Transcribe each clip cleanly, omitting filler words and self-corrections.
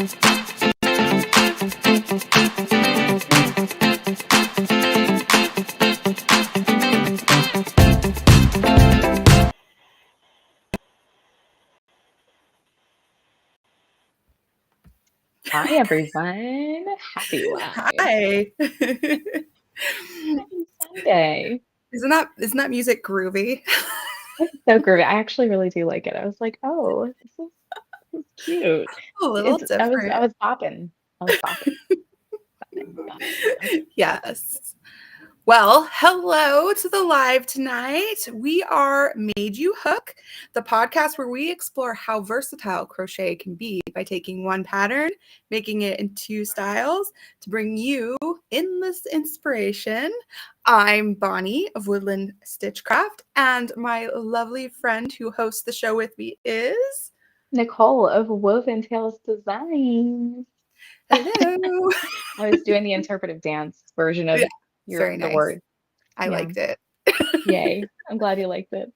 Hi, everyone. Happy live. Hi. Happy Sunday. Isn't that music groovy? It's so groovy. I actually really do like it. I was like, oh, this is cute. A little different. I was bopping. I was bopping. Bopping. Yes. Well, hello to the live tonight. We are Made You Hook, the podcast where we explore how versatile crochet can be by taking one pattern, making it in two styles to bring you endless inspiration. I'm Bonnie of Woodland Stitchcraft, and my lovely friend who hosts the show with me is Nicole of Woven Tales Designs. Hello. I was doing the interpretive dance version of Very the nice. word. I liked it. Yay. I'm glad you liked it.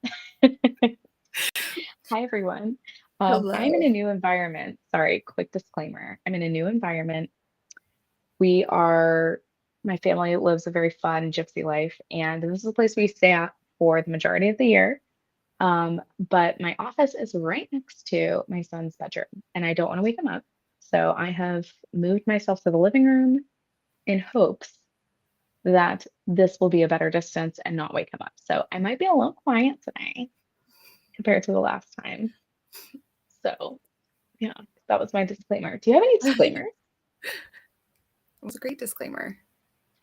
Hi, everyone. Hello. I'm in a new environment. Sorry, quick disclaimer. I'm in a new environment. My family lives a very fun gypsy life, and this is a place we stay at for the majority of the year. But my office is right next to my son's bedroom, and I don't want to wake him up. So I have moved myself to the living room in hopes that this will be a better distance and not wake him up. So I might be a little quiet today compared to the last time. So yeah, that was my disclaimer. Do you have any disclaimers? It was a great disclaimer.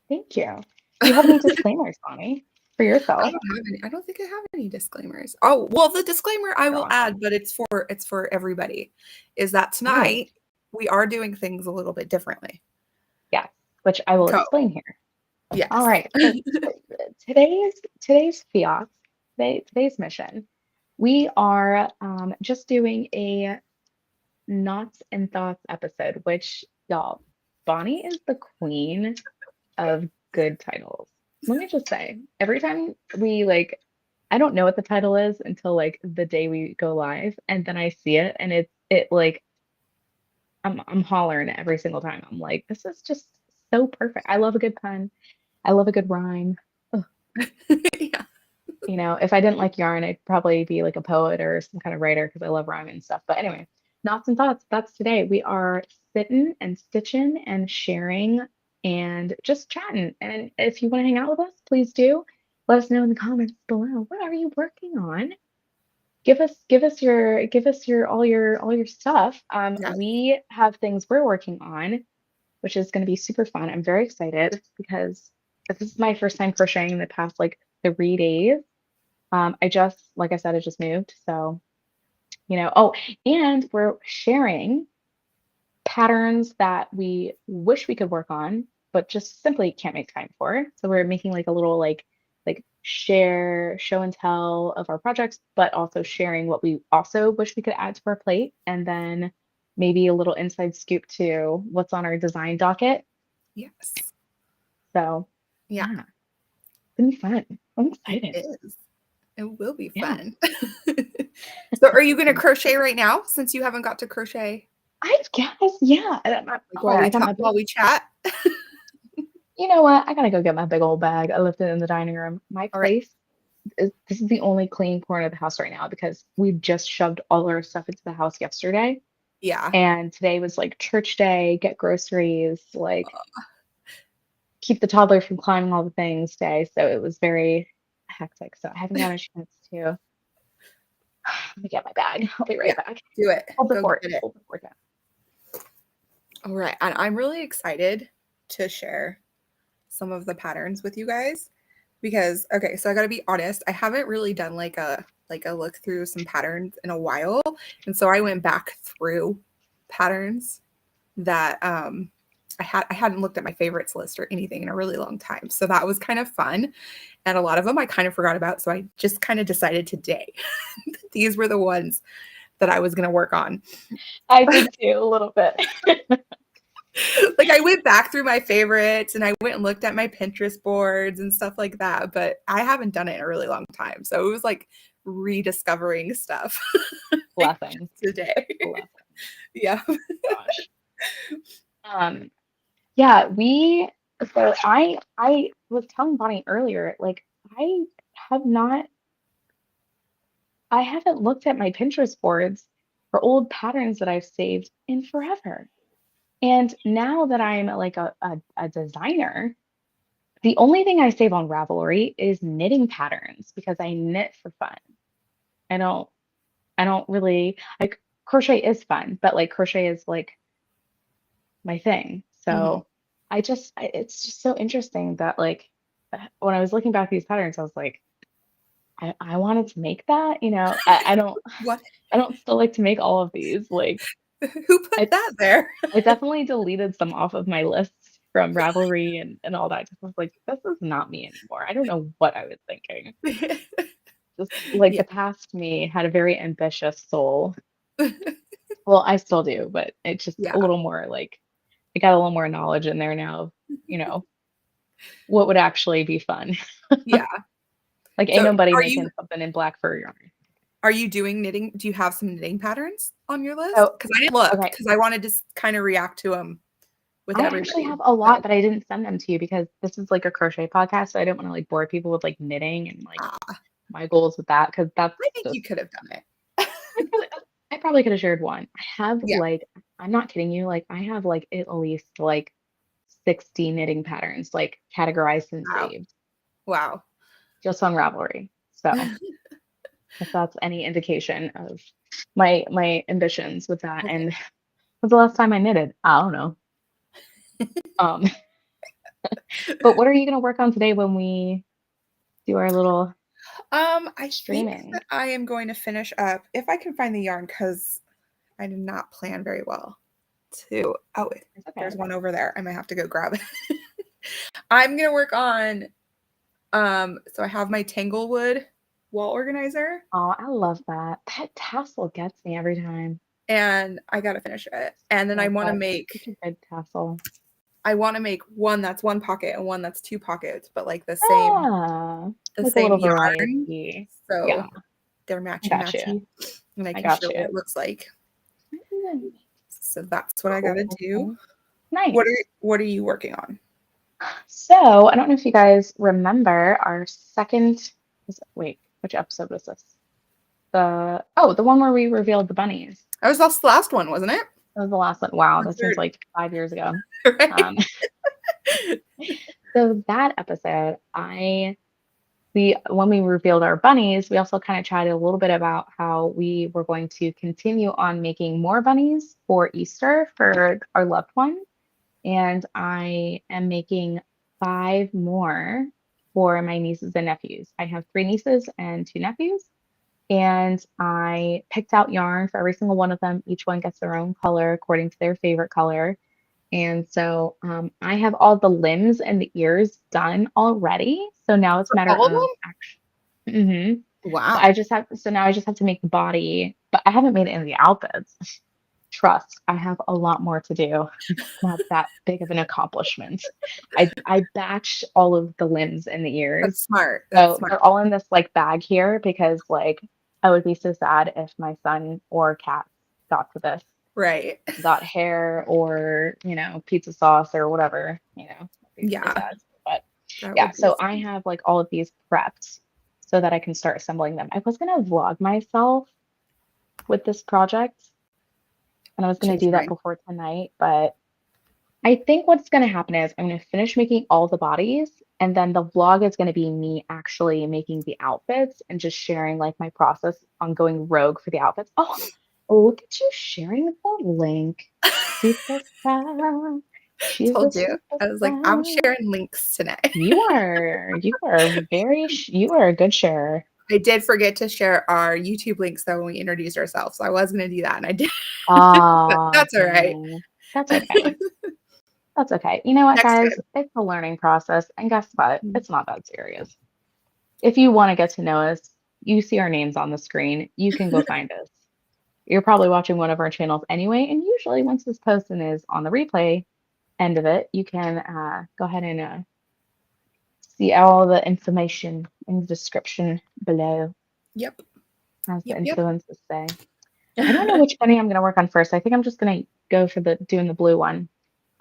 Thank you. Do you have any disclaimers, Bonnie, for yourself? I don't think I have any disclaimers. Oh, well, the disclaimer I will add, but it's for everybody, is that tonight we are doing things a little bit differently. Yes, which I will explain here. Yes. All right. So today's fiat, today's mission, we are just doing a Knots and Thoughts episode, which y'all, Bonnie is the queen of good titles. Let me just say, every time I don't know what the title is until like the day we go live, and then I see it, and it like I'm hollering every single time. I'm like, this is just so perfect. I love a good pun. I love a good rhyme. Yeah. You know, if I didn't like yarn, I'd probably be like a poet or some kind of writer because I love rhyming and stuff. But anyway, Knots and Thoughts, that's today. We are sitting and stitching and sharing and just chatting. And if you want to hang out with us, please do. Let us know in the comments below. What are you working on? Give us your all your stuff. Yes. We have things we're working on, which is going to be super fun. I'm very excited because this is my first time crocheting in the past like 3 days. Like I said, I just moved. So, and we're sharing patterns that we wish we could work on, but just simply can't make time for. So we're making like a little like share, show and tell of our projects, but also sharing what we also wish we could add to our plate. And then maybe a little inside scoop to what's on our design docket. Yes. So yeah. It's gonna be fun. I'm excited. It is. It will be fun. So are you going to crochet right now since you haven't got to crochet? I guess, yeah. While we chat. You know what? I gotta go get my big old bag. I left it in the dining room. My place this is the only clean corner of the house right now because we just shoved all our stuff into the house yesterday. Yeah. And today was like church day, get groceries, like keep the toddler from climbing all the things day. So it was very hectic. So I haven't had a chance to. Let me get my bag. I'll be right back. Do it. Hold the fort. All right. And I'm really excited to share some of the patterns with you guys because, okay, so I got to be honest, I haven't really done like a look through some patterns in a while. And so I went back through patterns that I hadn't looked at my favorites list or anything in a really long time. So that was kind of fun. And a lot of them I kind of forgot about. So I just kind of decided today that these were the ones that I was going to work on. I did too, a little bit. Like I went back through my favorites and I went and looked at my Pinterest boards and stuff like that. But I haven't done it in a really long time. So it was like rediscovering stuff. Blessings. Today. Blessings. Yeah. Gosh. Um, yeah, I was telling Bonnie earlier, like I have not I haven't looked at my Pinterest boards for old patterns that I've saved in forever. And now that I'm like a designer, the only thing I save on Ravelry is knitting patterns because I knit for fun. I don't I don't really like crochet is fun, but like crochet is like my thing. Mhm. So it's just so interesting that like when I was looking back at these patterns, I was like, I wanted to make that, What? I don't still like to make all of these. Like Who put I that there? I definitely deleted some off of my lists from Ravelry and all that because I was like, this is not me anymore. I don't know what I was thinking. Just like Yeah. the past me had a very ambitious soul. Well, I still do, but it's just a Yeah. little more like I got a little more knowledge in there now, you know, what would actually be fun. Yeah. Like ain't So nobody making something in black fur yarn. are you doing knitting? Do you have some knitting patterns on your list? So, Because I didn't look okay, because I wanted to kind of react to them with I actually everybody. have a lot, So, but I didn't send them to you because this is like a crochet podcast, so I didn't want to like bore people with like knitting and like ah, my goals with that because that's I think you just could have done it. I probably, I probably could have shared one. I have Yeah. like I'm not kidding you, like I have like at least like 60 knitting patterns like categorized and Wow. saved Wow. just on Ravelry. So if that's any indication of my ambitions with that. Okay. And when's the last time I knitted? I don't know. Um, but what are you gonna work on today when we do our little I think streaming? that I am going to finish up if I can find the yarn because I did not plan very well to It's there's okay. one over there. I might have to go grab it. I'm gonna work on so I have my Tanglewood wall organizer Oh, I love that. That tassel gets me every time. and I gotta finish it. And then Love that. Such a good tassel. I want to make one that's one pocket and one that's two pockets, but like Ah, the like a same little yarn. variety. So Yeah, they're I matchy got you. matchy. And I I can got show what you. it looks like. Mm, So that's what I gotta cool. do. Nice. What are you working on? So I don't know if you guys remember our second. Wait, which episode was this? The one where we revealed the bunnies. That was the last one, wasn't it? That was the last one. Wow, The that seems third, like 5 years ago. right? Um, so that episode, we when we revealed our bunnies, we also kind of chatted a little bit about how we were going to continue on making more bunnies for Easter for our loved ones. And I am making 5 more for my nieces and nephews. I have 3 nieces and 2 nephews. And I picked out yarn for every single one of them. Each one gets their own color according to their favorite color. And so I have all the limbs and the ears done already. So now it's a For matter all of of them? actually. Wow. So now I just have to make the body, but I haven't made any of the outfits. Trust, I have a lot more to do. It's not that big of an accomplishment. I batched all of the limbs and the ears. That's smart. That's So smart. they're all in this like bag here because like I would be so sad if my son or cat got to this, Right. got hair or, pizza sauce or whatever, I'd be really Yeah. sad. But That yeah, would be so I have like all of these prepped so that I can start assembling them. I was gonna vlog myself with this project and I was gonna change do that mine. before tonight, but I think what's gonna happen is I'm gonna finish making all the bodies and then the vlog is gonna be me actually making the outfits and just sharing like my process on going rogue for the outfits. Oh, look at you sharing the link. Superstar. She's a Told you. I was like, I'm superstar. sharing links today. You are a good sharer. I did forget to share our YouTube links though when we introduced ourselves. So I was going to do that and I did. But Ah, that's all right. dang. That's okay. That's okay. You know what, Next guys? time. It's a learning process, and guess what? It's not that serious. If you want to get to know us, you see our names on the screen. You can go find us. You're probably watching one of our channels anyway, and usually once this posting is on the replay end of it, you can go ahead and see all the information in the description below, Yep. as the Yep. influencers say. I don't know which bunny I'm going to work on first. I think I'm just going to go for the doing the blue one.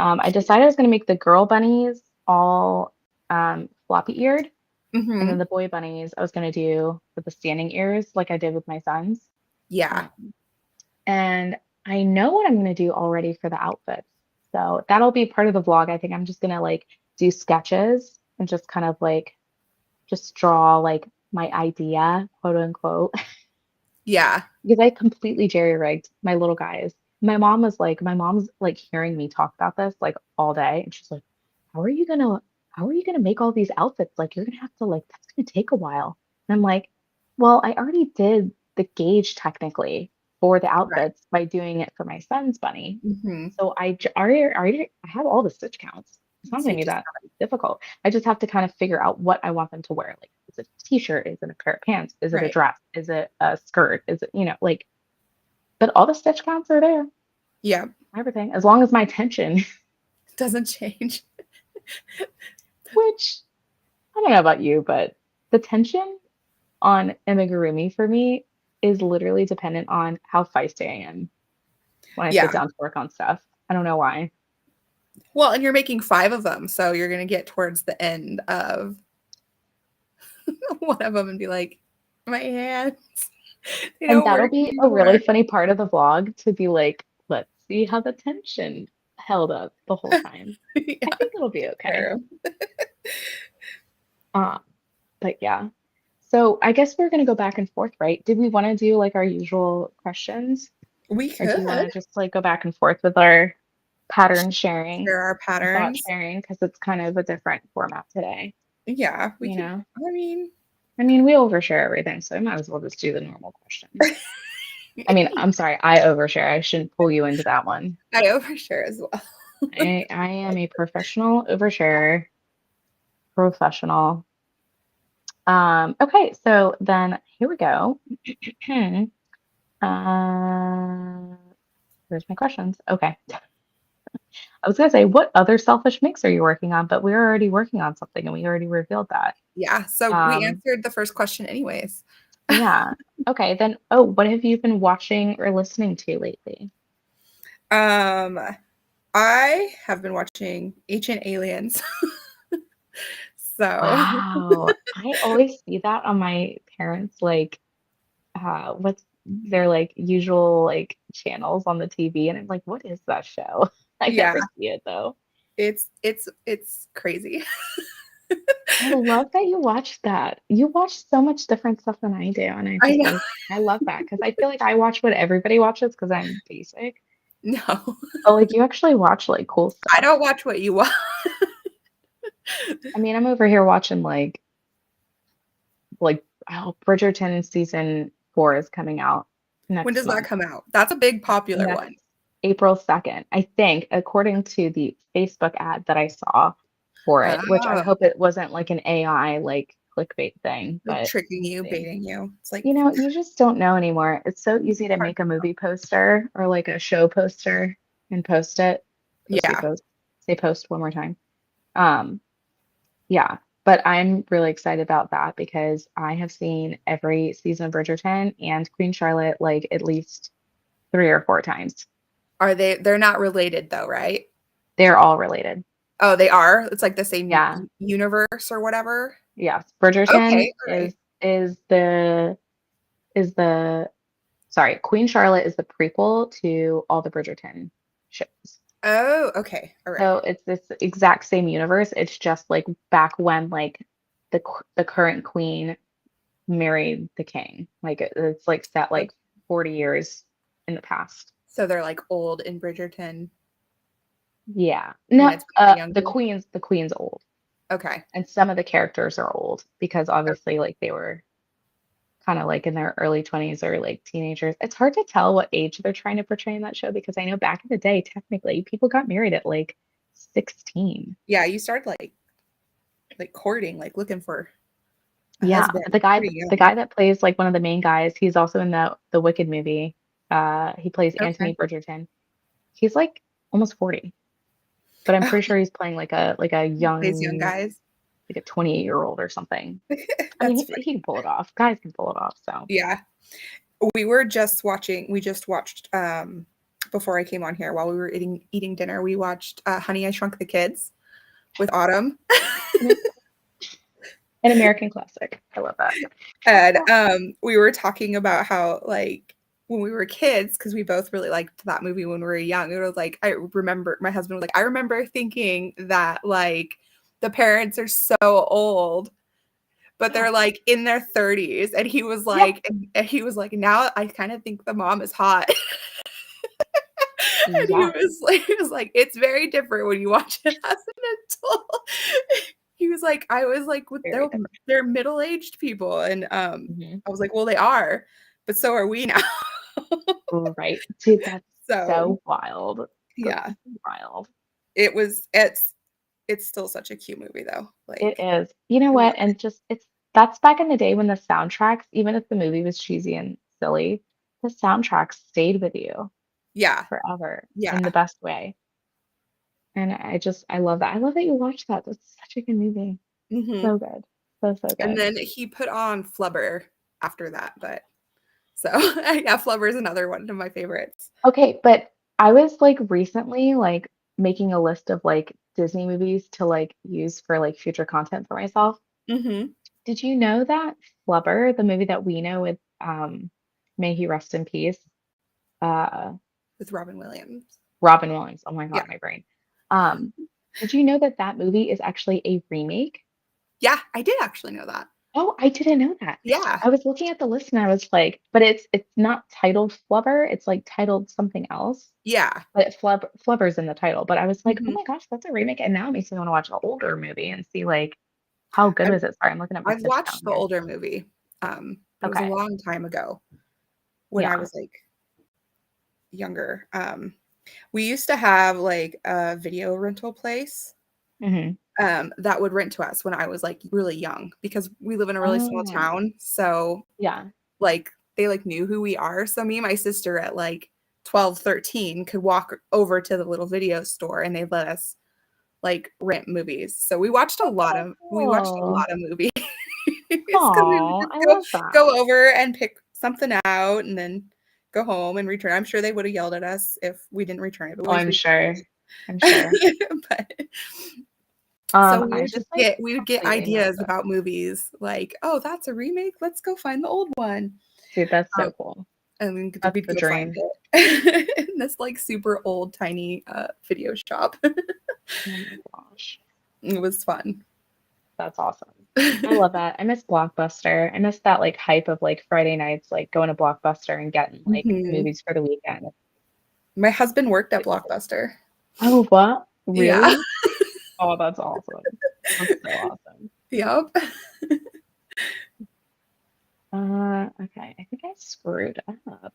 I decided I was going to make the girl bunnies all floppy eared, and Mm-hmm. then the boy bunnies I was going to do with the standing ears like I did with my sons. Yeah. Um, and I know what I'm going to do already for the outfits. So that'll be part of the vlog. I think I'm just going to like do sketches and just kind of like just draw like my idea, quote unquote, Yeah. because I completely jerry-rigged my little guys. My mom's like hearing me talk about this like all day, and she's like, "How are you gonna, how are you gonna make all these outfits? Like, you're gonna have to like, that's gonna take a while." And I'm like, "Well, I already did the gauge technically for the Right. outfits by doing it for my son's bunny, Mm-hmm. so already I have all the stitch counts. It's not So gonna you be just that difficult. I just have to kind of figure out what I want them to wear. Like, is it a t-shirt? Is it a pair of pants? Is it a right. dress? Is it a skirt? Is it, like, but all the stitch counts are there, Yeah. everything, as long as my tension, Doesn't change. which I don't know about you, but the tension on amigurumi for me is literally dependent on how feisty I am when I sit Yeah. down to work on stuff. I don't know why. Well, and you're making 5 of them, so you're gonna get towards the end of one of them and be like, my hands, they And don't that'll work be a really anymore. funny part of the vlog to be like, let's see how the tension held up the whole time. I Yeah, think it'll be okay. true. Uh, but yeah. So I guess we're gonna go back and forth, right? Did we want to do like our usual questions? We Or do you want could to just like go back and forth with our pattern sharing share our and thought patterns. sharing? Because it's kind of a different format today, Yeah, we you could. know? I mean, I mean, we overshare everything, so I might as well just do the normal questions. I mean, I'm sorry, I overshare. I shouldn't pull you into that one. I overshare as well. I am a professional oversharer, professional. Okay, so then here we go. Uh, where's my questions? Okay. I was gonna say, what other selfish mix are you working on? But we were already working on something and we already revealed that. Yeah, so we Um, answered the first question anyways. yeah. Okay, then oh, what have you been watching or listening to lately? Um, I have been watching Ancient Aliens. So, Wow. I always see that on my parents' like what's their like usual like channels on the TV, and I'm like, what is that show? I yeah, never see it though. it's crazy. I love that you watch that. You watch so much different stuff than I do, and I know. I love that because I feel like I watch what everybody watches because I'm basic. No. But like you actually watch like cool I stuff. don't watch what you watch. I mean, I'm over here watching like oh, Bridgerton season 4 is coming out When next does that month. come out? That's a big popular Next one. April 2nd, I think, according to the Facebook ad that I saw for it, which I Oh, hope it wasn't like an AI like clickbait thing, like but tricking we'll you, see. baiting you. It's like You know, you just don't know anymore. It's so easy to hard. make a movie poster or like a show poster and post it. Posty Yeah. post. Say post one more time. Um, yeah, but I'm really excited about that because I have seen every season of Bridgerton and Queen Charlotte like at least 3 or 4 times. Are they're not related though, right? They're all related. Oh, they are? It's like the same Yeah. universe or whatever? Yes. Bridgerton Okay, all right. is is the sorry, Queen Charlotte is the prequel to all the Bridgerton shows. Oh, okay. All right. So it's this exact same universe. It's just like back when like the current queen married the king. Like it's like set like 40 years in the past. So they're like old in Bridgerton Yeah. and No, it's with the younger. the queen's old. Okay. And some of the characters are old because obviously like they were kind of like in their early 20s or like teenagers. It's hard to tell what age they're trying to portray in that show because I know back in the day, technically, people got married at like 16. Yeah, you start like courting, like looking for a Yeah, husband pretty the young. guy that plays like one of the main guys, he's also in the Wicked movie. He plays Okay. Anthony Bridgerton. He's like almost 40, but I'm pretty sure he's playing like a Plays young young guys. like a 28-year-old or something. I mean, That's funny. he can pull it off. Guys can pull it off. So Yeah. We just watched before I came on here, while we were eating dinner, we watched Honey, I Shrunk the Kids with Autumn. An American classic. I love that. And we were talking about how, like, when we were kids, because we both really liked that movie when we were young, it was like, I remember my husband was like, I remember thinking that, like, the parents are so old, but Yeah. they're like in their 30s. And Yeah. he was like, now I kind of think the mom is hot. And Yeah. he was like, it's very different when you watch it as an adult. He was like, I was like, with Very different. they're middle-aged people. And Mhm. I was like, well, they are, but so are we now. Right. Dude, that's So so wild. That's yeah, wild. it's still such a cute movie though. It Like is. You know I what? love it. And just it's that's back in the day when the soundtracks, even if the movie was cheesy and silly, the soundtracks stayed with you Yeah, forever yeah. in the best way. And I love that. I love that you watched that. That's such a good movie. Hmm. So good. So, so And good. then he put on Flubber after that, but so yeah, Flubber is another one of my favorites. Okay, but I was like recently like making a list of like Disney movies to like use for like future content for myself. Hmm. Did you know that Flubber, the movie that we know with may he rest in peace, uh With Robin Williams. Robin Williams. Oh my Yeah. God, my brain. Um, did you know that that movie is actually a remake? Yeah, I did actually know that. Oh, I didn't know that. Yeah. I was looking at the list and I was like, but it's not titled Flubber, it's like titled something else. Yeah. But Flubber's in the title. But I was like, oh Hmm. my gosh, that's a remake. And now it makes me want to watch an older movie and see like how good I've was it? Sorry, I'm looking at my I've kids down watched the here. older movie. But it was a Okay. long time ago when I Yeah. was like younger. We used to have like a video rental place Hmm. that would rent to us when I was like really young because we live in a really small Oh, town. So yeah. like they like knew who we are. So me and my sister at like 12, 13 could walk over to the little video store and they'd let us like rent movies. So That's so we watched a cool. lot of movies because we would Oh, just I love that. go over and pick something out and then go home and return. I'm sure they would have yelled at us if we didn't return it, but Oh, we I'm returned sure. I'm sure. it. But so I just like we would get completely missed ideas it. about movies like, oh, that's a remake. Let's go find the old one. Dude, that's Um, so cool. and then That's we'd the go find dream. it in this like super old tiny video shop. Oh my gosh. It was fun. That's awesome. I love that. I miss Blockbuster. I miss that like hype of like Friday nights, like going to Blockbuster and getting like Hmm. movies for the weekend. My husband worked at Like, Blockbuster. oh, what? Yeah. Really? Oh, that's awesome. That's so awesome. Yep. Okay. I think I screwed up.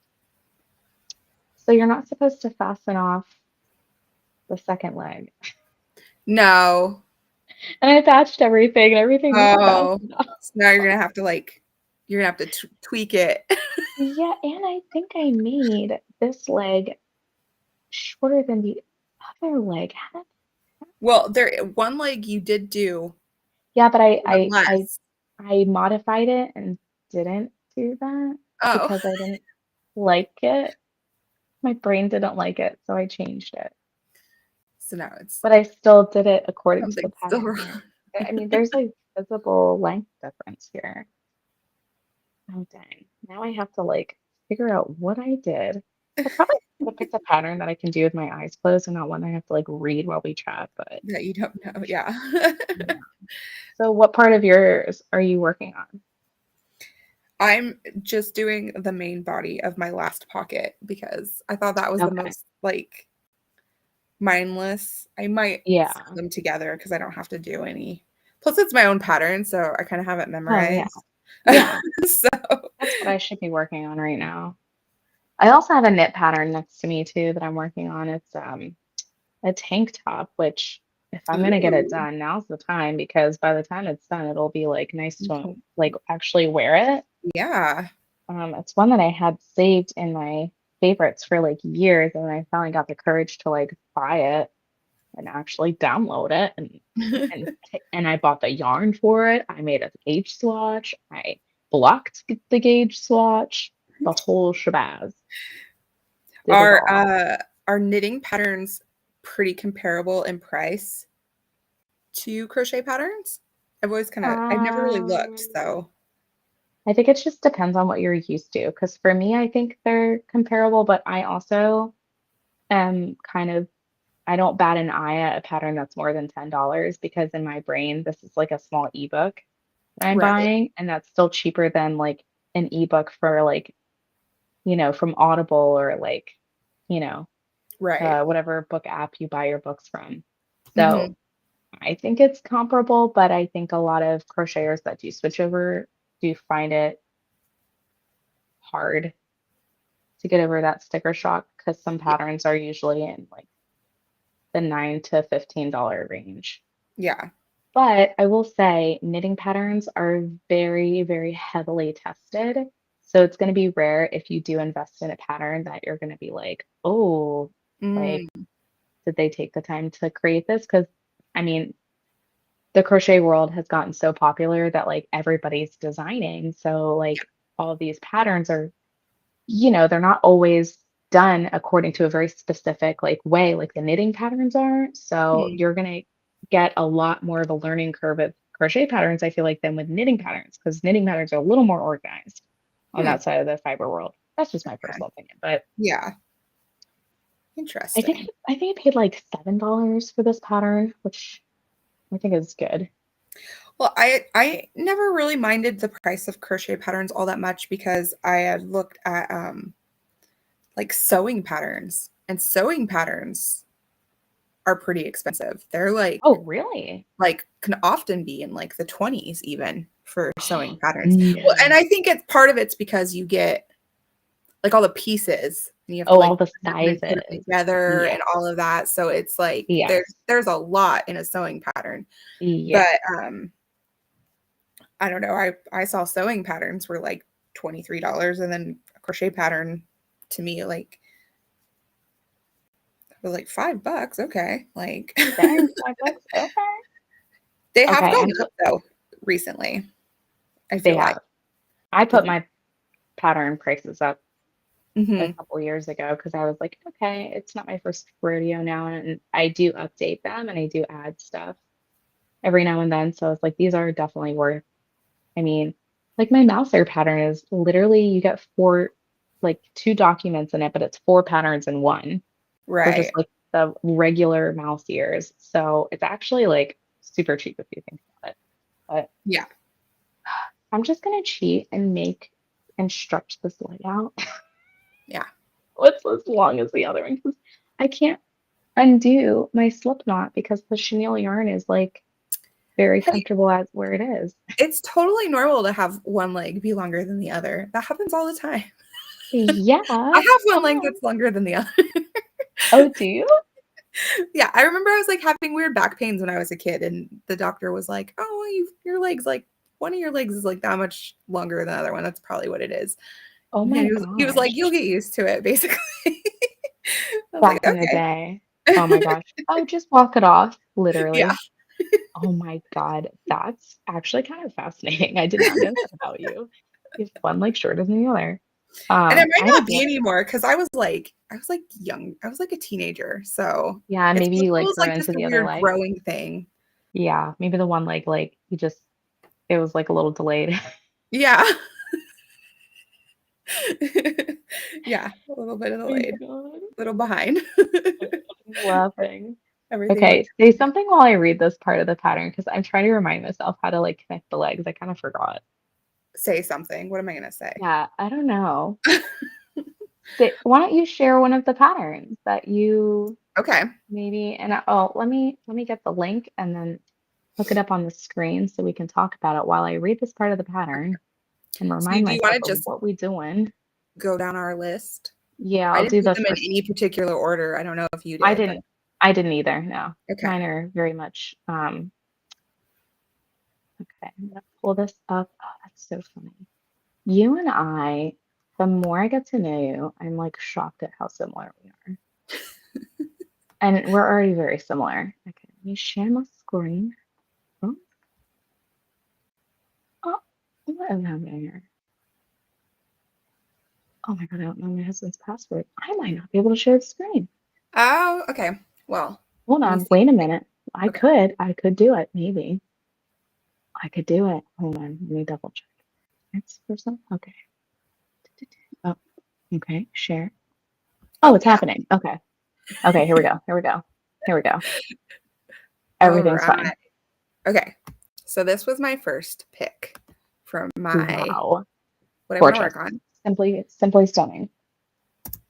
So you're not supposed to fasten off the second leg. No. And I patched everything and everything was Oh, fastened off. so now you're gonna have to tweak it. Yeah, and I think I made this leg shorter than the other leg. Well, there one leg you did do Yeah, but one less. I modified it and didn't do that Oh, because I didn't like it. My brain didn't like it, so I changed it. so now it's But I still did it according to the something still pattern wrong. here. I mean, there's a visible length difference here. Oh, dang. Now I have to like figure out what I did. I probably should have picked a pattern that I can do with my eyes closed and not one I have to like read while we chat, but That you don't know. Yeah. yeah. So what part of yours are you working on? I'm just doing the main body of my last pocket because I thought that was the Okay. most like mindless. I might sew Yeah. them together because I don't have to do any. Plus, it's my own pattern, so I kind of have it Oh, yeah. memorized. Yeah. So, That's what I should be working on right now. I also have a knit pattern next to me too that I'm working on. It's a tank top, which if I'm gonna get it ooh. done, now's the time because by the time it's done, it'll be like nice to like actually wear it. Yeah. It's one that I had saved in my favorites for like years, and I finally got the courage to like buy it and actually download it and I bought the yarn for it. I made a gauge swatch. I blocked the gauge swatch, the whole shabazz. Did it Are all. knitting patterns pretty comparable in price to crochet patterns? I've never really looked, Um, so I think it just depends on what you're used to. Because for me, I think they're comparable, but I also am kind of, I don't bat an eye at a pattern that's more than $10 because in my brain, this is like a small ebook that I'm right, buying, and that's still cheaper than like an ebook for like, from Audible or like, you know, right. whatever book app you buy your books from. So Mhm. I think it's comparable, but I think a lot of crocheters that do switch over do find it hard to get over that sticker shock because some Yeah, patterns are usually in like the $9 to $15 range. yeah. But I will say knitting patterns are very, very heavily tested. So it's going to be rare if you do invest in a pattern that you're going to be like, oh, like, Mm, did they take the time to create this? Because I mean, the crochet world has gotten so popular that like everybody's designing. So yeah. like all of these patterns are, they're not always done according to a very specific like way like the knitting patterns are. So Mhm. you're gonna get a lot more of a learning curve with crochet patterns, I feel like, than with knitting patterns, because knitting patterns are a little more organized on Hmm, that side of the fiber world. That's just my okay. personal opinion. But Yeah, I think interesting. I think I paid like $7 for this pattern, which I think is good. Well, I never really minded the price of crochet patterns all that much because I had looked at like sewing patterns, and sewing patterns are pretty expensive. They're Oh, really? can often be in like the 20s even for sewing patterns. Well, and No. I think it's part of it's because you get like all the pieces and you have to Oh, like all the put them and put them sizes. together Yes. and all of that. So it's like Yes. there's a lot in a sewing pattern. Yes. But I don't know. I saw sewing patterns were like $23 and then a crochet pattern to me was like $5. Okay. Like Dang, $5. Okay. they have Okay. gone up though recently, I They feel like. have. I The put my pattern prices up a Mhm. couple years ago because I was like, okay, it's not my first rodeo now. And I do update them and I do add stuff every now and then. So it's like, these are definitely worth, I mean, like my mouser pattern is literally you get four, like two documents in it, but it's four patterns in one for just Right. like the regular mouse ears. So it's actually like super cheap if you think about it. But Yeah. I'm just gonna cheat and make and stretch this leg out. Yeah. What's as long as the other one? Because I can't undo my slip knot because the chenille yarn is like very Hey, comfortable as where it is. it's totally normal to have one leg be longer than the other. That happens all the time. I Yeah. have one leg Fine. that's longer than the other. Oh, do you? Yeah, I remember I was like having weird back pains when I was a kid, and the doctor was like, "Oh, well, your legs like one of your legs is like that much longer than the other one. That's probably what it is." Oh And my he was like, "You'll gosh. get used to it," basically. I was like, Back in the "Okay." day. Oh my gosh. Oh, just walk it off, Yeah. literally. Oh my God. That's actually kind of fascinating. I did not know that about you. You have one leg shorter than the other. And it I might had a not be boy. anymore because I was like young. I was like a teenager. So Yeah, maybe it you like feels grew like just into a the other weird leg. growing thing. Yeah, maybe the one leg, like you just, it was like a little delayed. Yeah. Yeah, a little bit of the My late, God. a little behind. I'm laughing. Everything but Okay, say something while I read this part of the pattern because I'm trying to remind myself how to like connect the legs. I kind of forgot. say something. What am I gonna say? Yeah, I don't know. Say, why don't you share one of the patterns that you Okay. maybe and oh, let me get the link and then look it up on the screen so we can talk about it while I read this part of the pattern and So remind do you wanna myself of just what we doing. go down our list? Yeah, I I'll didn't do put the them in first. any particular order. I don't know if you I did, but didn't I didn't either, no. okay. Mine are very much okay, I'm gonna pull this up. Oh, that's so funny. You and I, the more I get to know you, I'm like shocked at how similar we are. And we're already very similar. Okay, let me share my screen. Oh, oh, what is happening here? Oh my God, I don't know my husband's password. I might not be able to share the screen. Oh, okay. Well, Hold let me on, see. wait a minute. Okay. I could do it, maybe. I could do it. Hold on, let me double check. Next person. Okay. Oh, okay, share. Oh, Oh, it's yeah. happening. Okay. Okay, here we go. Here we go. Here we go. All Everything's right. fine. Okay. So this was my first pick from my Wow. what I want to Gorgeous. work on. Simply stunning.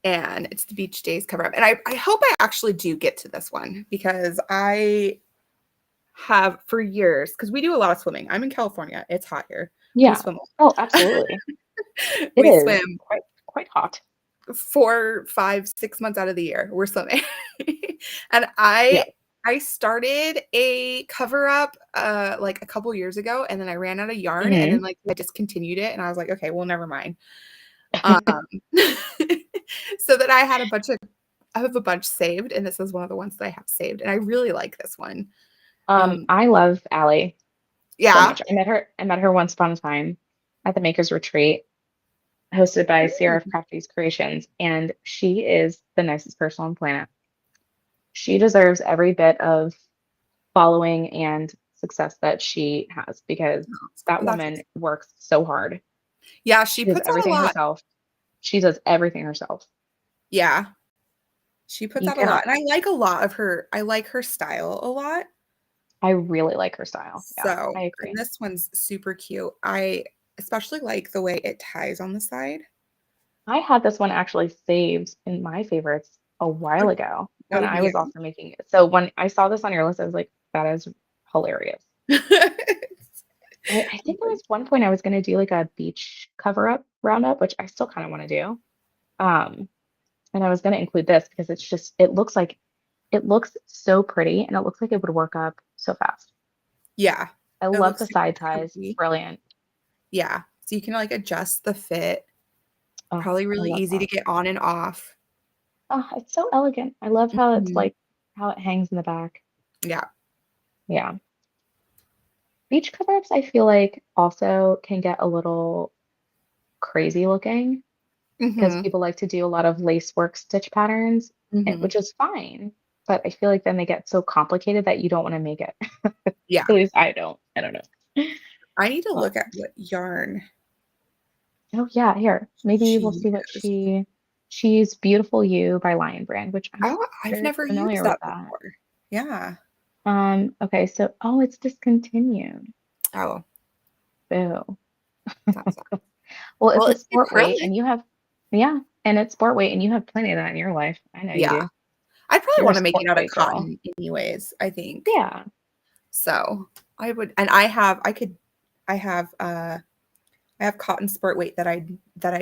And it's the Beach Days cover up. And I hope I actually do get to this one because I have for years, because we do a lot of swimming. I'm in California. It's hot here. We Yeah. swim. Oh, absolutely. It We is swim quite hot. 4, 5, 6 months out of the year. We're swimming. And Yeah. I started a cover up like a couple years ago, and then I ran out of yarn, and Hmm. then like I discontinued it, and I was like, okay, well, never mind. Um, so that I have a bunch saved, and this is one of the ones that I have saved, and I really like this one. I love Allie so Yeah. much. I met her once upon a time at the Makers Retreat hosted by Sierra of Crafty's Creations, and she is the nicest person on the planet. She deserves every bit of following and success that she has because that That's woman works so hard. yeah, she She does puts out a everything lot. herself. She does everything herself. Yeah, she puts You out a lot, cannot. and I like a lot of her. I like her style a lot. I really like her style. Yeah, So, I and agree. this one's super cute. I especially like the way it ties on the side. I had this one actually saved in my favorites a Oh, while ago that when would I be was also making it. So when I saw this on your list, I was like, that is hilarious. I think there was one point I was going to do like a beach cover up roundup, which I still kind of want to do. Um, and I was going to include this because it's just, it looks so pretty and it looks like it would work up so fast. Yeah, I it love looks the super side ties. comfy. Brilliant. Yeah, so you can like adjust the fit. Oh, Probably I really love easy that. to get on and off. Oh, it's so elegant. I love how it's Mhm. like how it hangs in the back. Yeah. Yeah. Beach cover-ups, I feel like also can get a little crazy looking because Mhm. people like to do a lot of lace work stitch patterns, Mhm. which is fine. But I feel like then they get so complicated that you don't want to make it. Yeah. At least I don't. I don't know. I need to Oh, look at what yarn oh yeah, here. Maybe we'll she see what used. she's Beautiful You by Lion Brand, which I'm not Oh, I've very never used familiar with that that. before. Yeah. Okay, so oh, it's discontinued. Oh, Boo. that's Well, well, it's a it's sport weight acrylic. and you have, yeah, and it's sport weight and you have plenty of that in your life. I know you Yeah. do. I'd probably You're a want to make sport it out of weight girl. cotton anyways, I think. Yeah. So I would, and I have cotton sport weight that I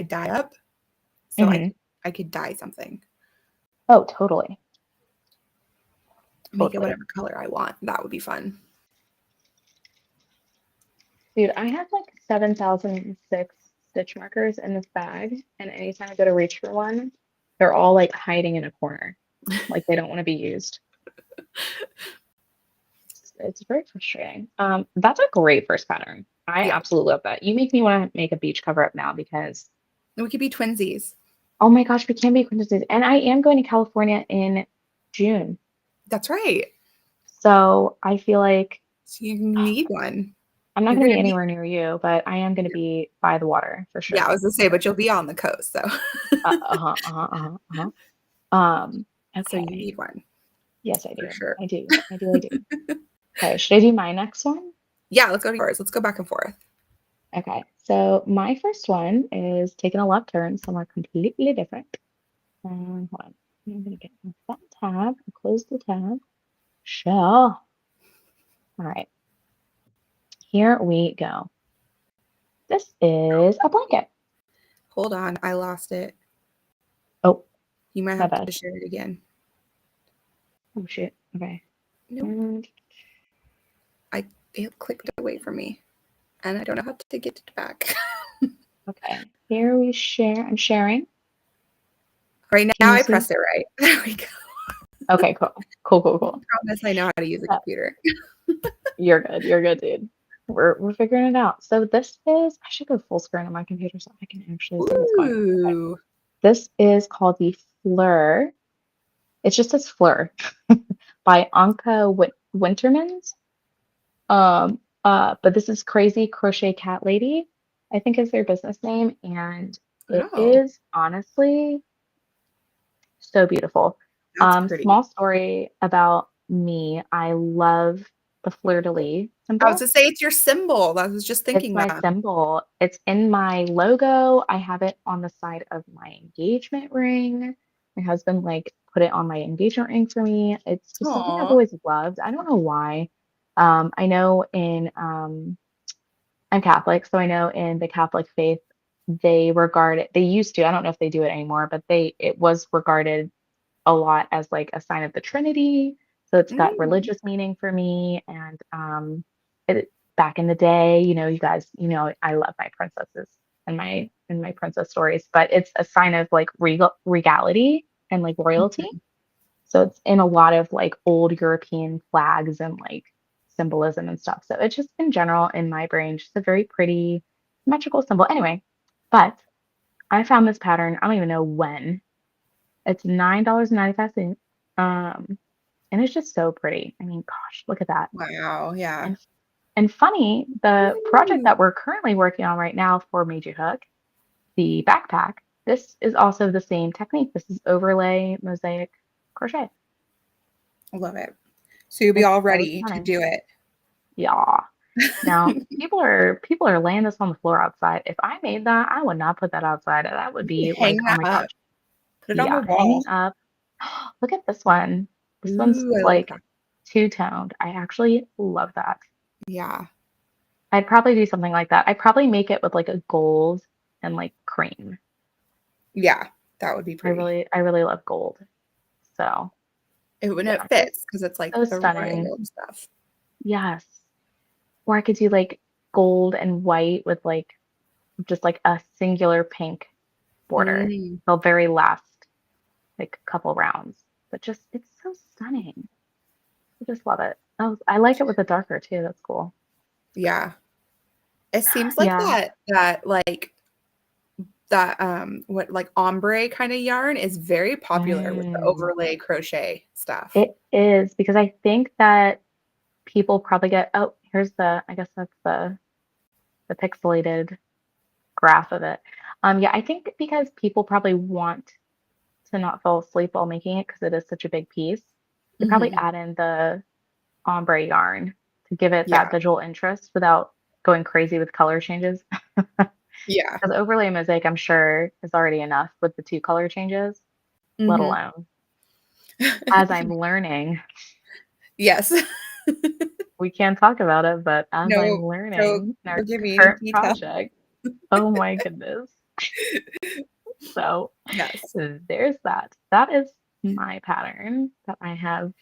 dye up. So Hmm. I could dye something, Oh, totally. make it Totally. whatever color I want. That would be fun. Dude, I have like 7,006 stitch markers in this bag, and anytime I go to reach for one, they're all like hiding in a corner. Like they don't want to be used. It's very frustrating. That's a great first pattern. I Yeah. absolutely love that. You make me want to make a beach cover up now because And we could be twinsies. oh my gosh, we can be quintessence. And I am going to California in June. That's right. So I feel like So you need one. I'm not You're going to gonna be be anywhere near you, but I am going to be by the water for yeah, I sure. was gonna say, but you'll be on the coast, so Uh-huh, uh-huh, uh-huh, uh-huh. so you Okay. need one Yes, I for do. sure. I do. I do. I do. Okay. Should I do my next one? Yeah, let's go to yours. Let's go back and forth. Okay. So my first one is taking a left turn somewhere completely different. Hold on. I'm going to get off that tab and close the tab. Sure. All right. Here we go. This is a blanket. Hold on, I lost it. Oh, You might my have bad. to share it again. Oh, shit. Okay. Nope. And It clicked away from me, and I don't know how to get it back. okay. Here we share. I'm sharing. Right Can now, you I see? pressed it right. There we go. Okay, cool. Cool, cool, I cool. promise I know how to use a Uh, computer. you're good. You're good, dude. we're figuring it out. So this is, I should go full screen on my computer so I can actually see what's going on. Okay. Ooh. This is called the Fleur. It's just as Fleur by Anka Wintermans. But this is Crazy Crochet Cat Lady, I think is their business name, and it Oh, is honestly so beautiful. that's pretty. Small story about me. I love the fleur-de-lis I was symbol. to say it's your symbol. I was just It's thinking my that. symbol. It's in my logo. I have it on the side of my engagement ring. My husband like put it on my engagement ring for me. It's just something I've Aw. always loved. I don't know why. I know in I'm Catholic, so I know in the Catholic faith they regard it, they used to, I don't know if they do it anymore, but it was regarded a lot as like a sign of the Trinity. So it's got Mm. religious meaning for me. And back in the day, you guys, I love my princesses and my princess stories, but it's a sign of like regality and like royalty. Mhm. So it's in a lot of like old European flags and like symbolism and stuff. So it's just in general in my brain, just a very pretty symmetrical symbol. Anyway, but I found this pattern, I don't even know when. It's $9.95. And it's just so pretty. I mean, gosh, look at that. Wow. Yeah. And and funny, the project Ooh. that we're currently working on right now for Made You Hook, the backpack, this is also the same technique. This is overlay mosaic crochet. I love it. So you'll be It's all so ready to stunning. do it. Yeah. Now, people are laying this on the floor outside. If I made that, I would not put that outside. That would You be can hang like, oh that my up. gosh. Put it on the Yeah, wall. hanging up. Look at this one. This one's Ooh, I love like that. two-toned. I actually love that. Yeah. I'd probably do something like that. I'd probably make it with like a gold and like cream. Yeah. That would be pretty. I really love gold. So When it yeah, fits because it's like so the stunning. royal and stuff. Yes. Or I could do like gold and white with like just like a singular pink border. Mm. The very last like couple rounds. But just it's so stunning. I just love it. Oh, I like it with the darker too. That's cool. Yeah. It seems like Yeah. that what like ombre kind of yarn is very popular with the Mm. overlay crochet stuff. It is because I think that people probably get, oh, here's I guess that's the pixelated graph of it. Yeah, I think because people probably want to not fall asleep while making it because it is such a big piece, they probably Mhm. add in the ombre yarn to give it that Yeah. visual interest without going crazy with color changes. Yeah. Because overlay mosaic, I'm sure, is already enough with the two color changes, let Mhm. alone as I'm learning. Yes. We can't talk about it, but as No, I'm don't learning in our don't give me any current detail. project, oh my goodness. So Yes. there's that. That is my pattern that I have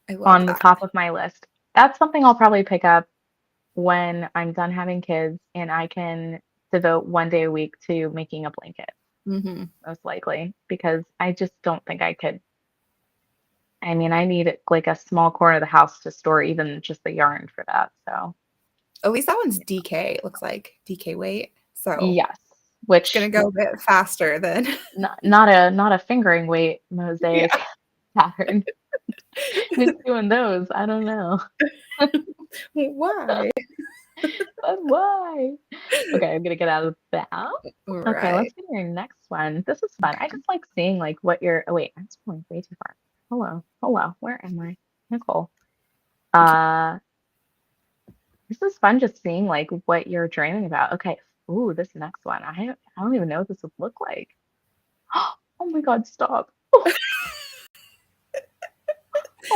I love on the that. top of my list. That's something I'll probably pick up when I'm done having kids and I can devote 1 day a week to making a blanket, Mhm. most likely, because I just don't think I could. I mean, I need like a small corner of the house to store even just the yarn for that. So, At least that one's yeah. DK, it looks like DK weight. So Yes, it's gonna which go a bit faster than not a fingering weight yeah. mosaic pattern. Who's doing those? I don't know. Why? But why? Okay, I'm gonna get out of that. All Okay, right. let's do your next one. This is fun. I Okay. just like seeing like what you're. Oh wait, I'm scrolling way too far. Hello, hello. Where am I, Nicole? Uh, this is fun just seeing like what you're dreaming about. Okay. Ooh, this next one. I don't even know what this would look like. Oh my God, stop. Oh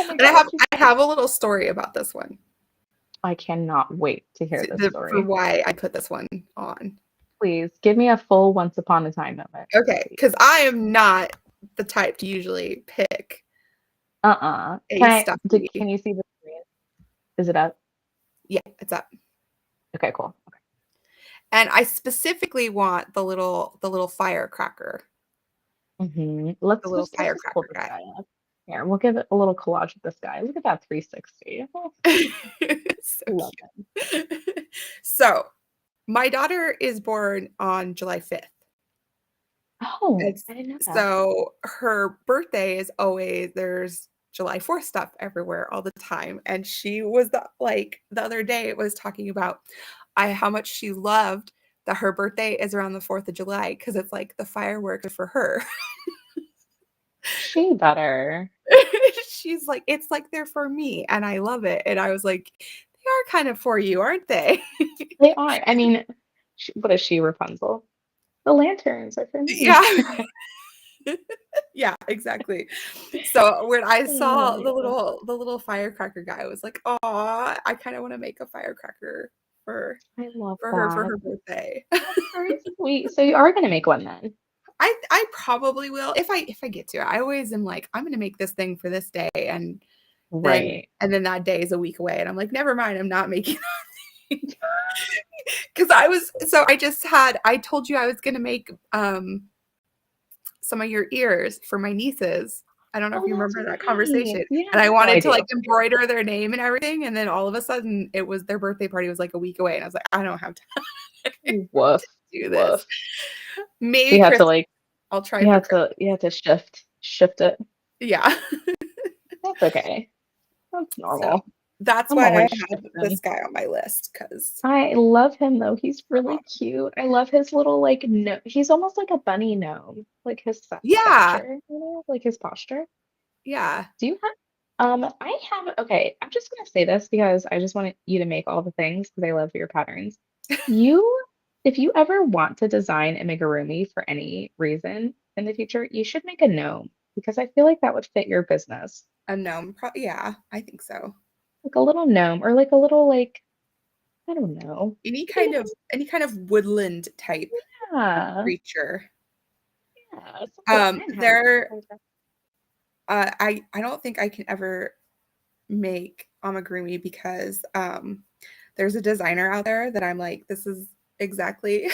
my And God, I have a little story about this one. I cannot wait to hear this For story. why I put this one on. Please give me a full once upon a time moment, Okay, please. because I am not the type to usually pick a stuffy. Can you see the screen? Is it up? Yeah, it's up. Okay, cool. Okay. And I specifically want the little firecracker, the little Let's just pull firecracker this guy. guy up. Here, we'll give it a little collage of this guy. Look at that 360. Oh, So love him. cute. So my daughter is born on July 5th. Oh, It's I didn't know that. so her birthday is always there's July 4th stuff everywhere all the time. And she was the other day it was talking about how much she loved that her birthday is around the 4th of July because it's like the fireworks for her. She better. She's like, it's like they're for me, and I love it. And I was like, they are kind of for you, aren't they? They are. I mean, what is she, Rapunzel? The lanterns are for me. Yeah. Yeah, exactly. So when I Oh saw my God. the little firecracker guy, I was like, "Oh, I kind of want to make a firecracker for I love for that. her birthday." That's very sweet. So you are gonna make one then. I probably will if I get to it. I always am like, I'm gonna make this thing for this day, Right. and then that day is a week away, and I'm like, never mind, I'm not making because I was so I told you I was gonna make some of your ears for my nieces. I don't know if Oh, you that's remember that right. conversation. Yeah. And I No, I wanted to do. like embroider their name and everything. And then all of a sudden it was their birthday party was like a week away. And I was like, I don't have time Woof. to do this. Woof. Maybe You have to Christmas. like I'll try for Christmas. you have to shift it. Yeah. That's okay. That's So normal. that's I'm why I always had shifting. this guy on my list because I love him though. He's really cute. I love his little like no he's almost like a bunny gnome. Like his yeah. stature, like his posture. Yeah. Do you have I have okay, I'm just gonna say this because I just want you to make all the things because I love your patterns. You if you ever want to design a amigurumi for any reason in the future, you should make a gnome because I feel like that would fit your business. A gnome. Yeah, I think so. Like a little gnome or like a little like I don't know. Any kind of woodland type Yeah. creature. Yeah, something I'm having There I don't think I can ever make amigurumi because there's a designer out there that I'm like, this is exactly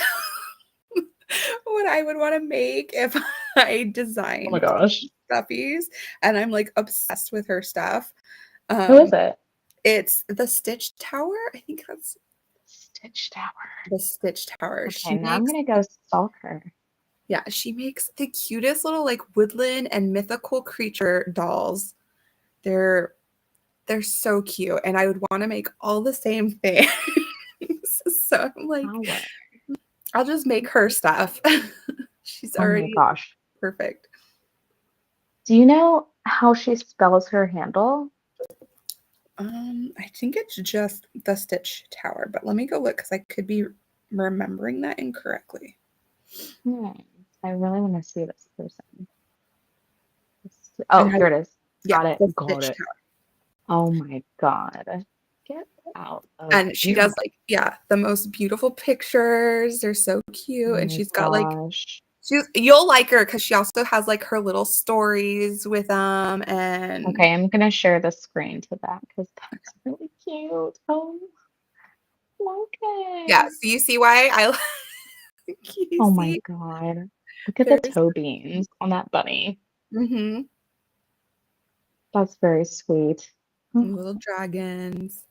what I would want to make if I Oh my designed gosh. stuffies, and I'm like obsessed with her stuff. Who is Um, it? it's the Stitch Tower. I think that's Stitch Tower. the Stitch Tower. Okay, now I'm gonna go stalk her. Yeah, she makes the cutest little like woodland and mythical creature dolls. They're They're so cute, and I would wanna make all the same things. So I'm like, Tower. I'll just make her stuff. She's Oh my already gosh. perfect. Do you know how she spells her handle? I think it's just the Stitch Tower, but let me go look because I could be remembering that incorrectly. Hmm. I really want to see this person. And Oh, I here it is. yeah, Got it. the Got Stitch it. Tower. Oh my God. Get out of And she here. does, like yeah, the most beautiful pictures. They're so Oh cute, and my she's got, like gosh. you'll like her because she also has, like, her little stories with them, and Okay, I'm gonna share the screen to that because that's really cute. Oh, look yeah, it. so you see why I you Oh my see? God. Look at the There's toe beans on that bunny. mhm, That's very sweet. and Oh, little dragons,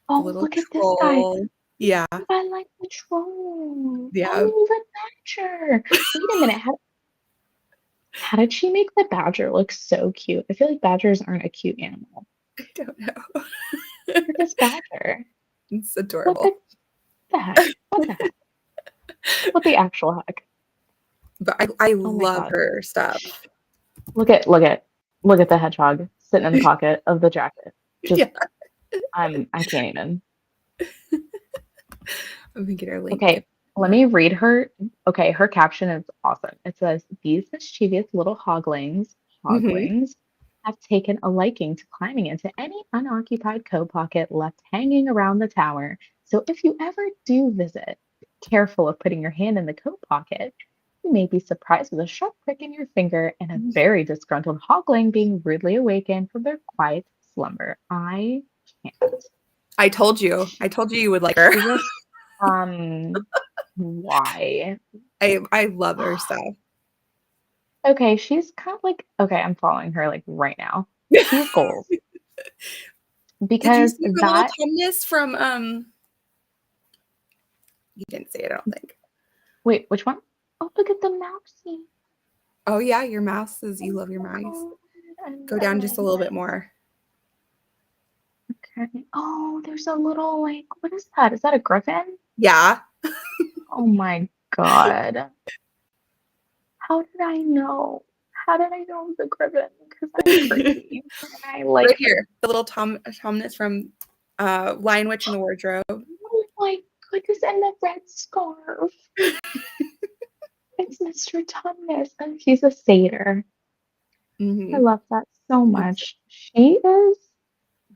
the oh, little look at this guy. troll. Yeah, I like the troll. yeah. Oh, the badger. Wait a minute. How did she make the badger look so cute? I feel like badgers aren't a cute animal. I don't know. Look at this badger. It's What the, adorable. the heck? What the heck? What the actual heck? But I Oh my love God. her stuff. Look at the hedgehog sitting in the pocket of the jacket. Just Yeah, I can't even. I'm gonna get her link. Okay, let me read her. Okay, her caption is awesome. It says, "These mischievous little Mhm. hoglings have taken a liking to climbing into any unoccupied coat pocket left hanging around the tower. So if you ever do visit, be careful of putting your hand in the coat pocket. You may be surprised with a sharp prick in your finger and a very disgruntled hogling being rudely awakened from their quiet slumber." I can't. I told you. I told you you would like her. She just, why? I love her stuff. Okay, she's kind of like, okay, I'm following her like right now. She's goals Did you because see her little that, tumnus from you didn't see it, I don't think. wait, which one? Oh, look at the mousey. Oh yeah, your mouse says you Oh love your my mice. God, I Go love down my just a little bit mice. more. Okay. Oh, there's a little like, what is that? Is that a griffin? Yeah. Oh my God. How did I know? How did I know it was a griffin? Because I'm crazy. And I Right like, here. The little tumnus from Lion Witch in the Wardrobe. oh my goodness, and the red scarf. It's Mr. Tumnus, and he's a satyr. I Mm-hmm. love that so It's, much. She is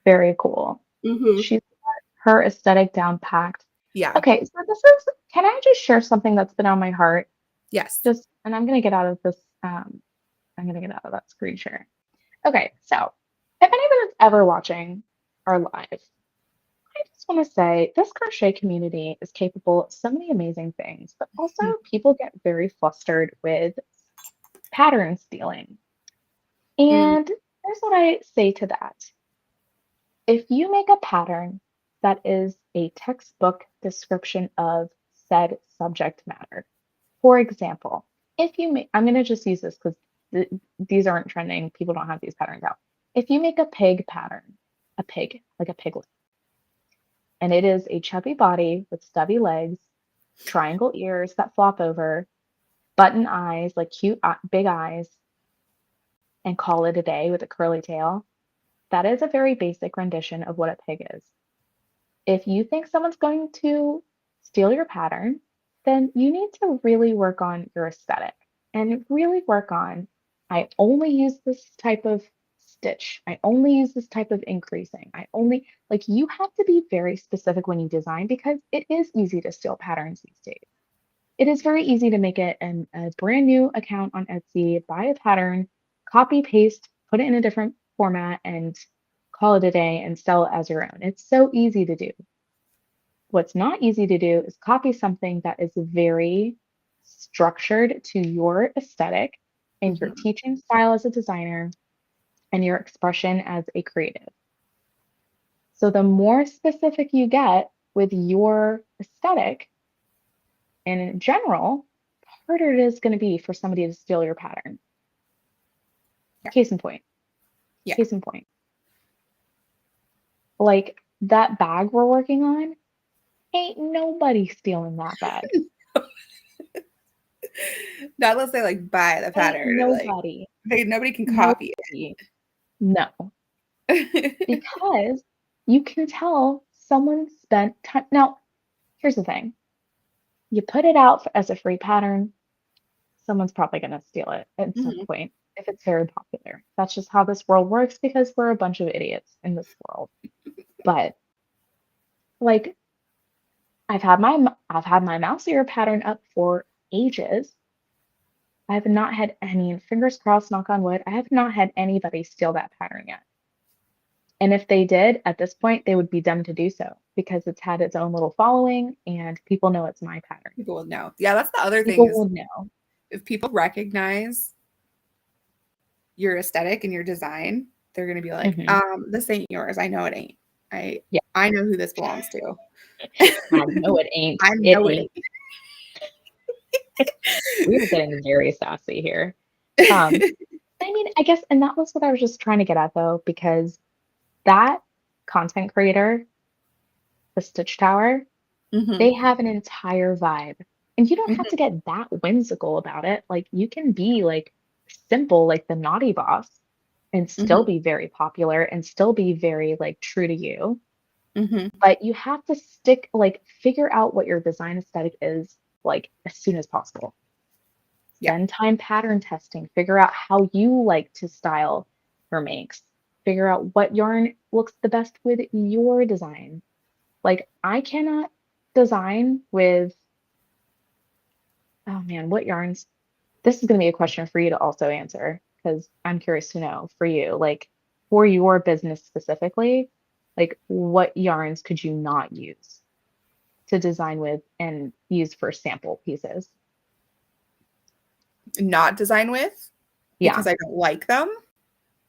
very cool. mm-hmm. She's got her aesthetic down packed. Yeah. Okay, so this is, can I just share something that's been on my heart? Yes. Just, and I'm gonna get out of this, I'm gonna get out of that screen share. Okay, so if anyone is ever watching our live, I just want to say this crochet community is capable of so many amazing things, but also people get very flustered with pattern stealing. Mm, And here's what I say to that. If you make a pattern that is a textbook description of said subject matter, for example, if you make, I'm going to just use this because these aren't trending, people don't have these patterns out. If you make a pig pattern, a pig, like a piglet, and it is a chubby body with stubby legs, triangle ears that flop over, button eyes, like cute big eyes, and call it a day with a curly tail, that is a very basic rendition of what a pig is. If you think someone's going to steal your pattern, then you need to really work on your aesthetic and really work on, I only use this type of stitch. I only use this type of increasing. I only, like, you have to be very specific when you design because it is easy to steal patterns these days. It is very easy to make it a brand new account on Etsy, buy a pattern, copy, paste, put it in a different format, and call it a day and sell it as your own. It's so easy to do. What's not easy to do is copy something that is very structured to your aesthetic and your mhm. teaching style as a designer and your expression as a creative. So the more specific you get with your aesthetic, and in general, the harder it is going to be for somebody to steal your pattern. Yeah. Case in point. Yeah. Case in point. Like that bag we're working on, ain't nobody stealing that bag. Not unless they like buy the Ain't pattern. Like nobody. nobody can copy Nobody. No. it. Because you can tell someone spent time. Now, here's the thing. You put it out as a free pattern, someone's probably going to steal it at some Mhm. point if it's very popular. That's just how this world works because we're a bunch of idiots in this world. But like I've had my mouse ear pattern up for ages. I have not had any, fingers crossed, knock on wood, I have not had anybody steal that pattern yet. And if they did, at this point, they would be dumb to do so because it's had its own little following and people know it's my pattern. People will know. Yeah, that's the other thing People is will know. if people recognize your aesthetic and your design, they're gonna be like, Hmm. this ain't yours. I know it ain't. I Yeah, I know who this belongs to. I know it ain't. I It know it ain't. ain't. We are getting very sassy here. Um, I mean, I guess, and that was what I was just trying to get at though, because that content creator, the Stitch Tower, Mhm, they have an entire vibe. And you don't have mhm, to get that whimsical about it. Like you can be like simple, like the Naughty Boss, and still mhm, be very popular and still be very like true to you. mhm. But you have to stick, like, figure out what your design aesthetic is like as soon as possible. Yeah. Spend time pattern testing, figure out how you like to style your makes, figure out what yarn looks the best with your design. Like, I cannot design with, oh man, what yarns? This is going to be a question for you to also answer because I'm curious to know for you, like, for your business specifically, like, what yarns could you not use to design with and use for sample pieces? Not design with? Yeah, because I don't like them.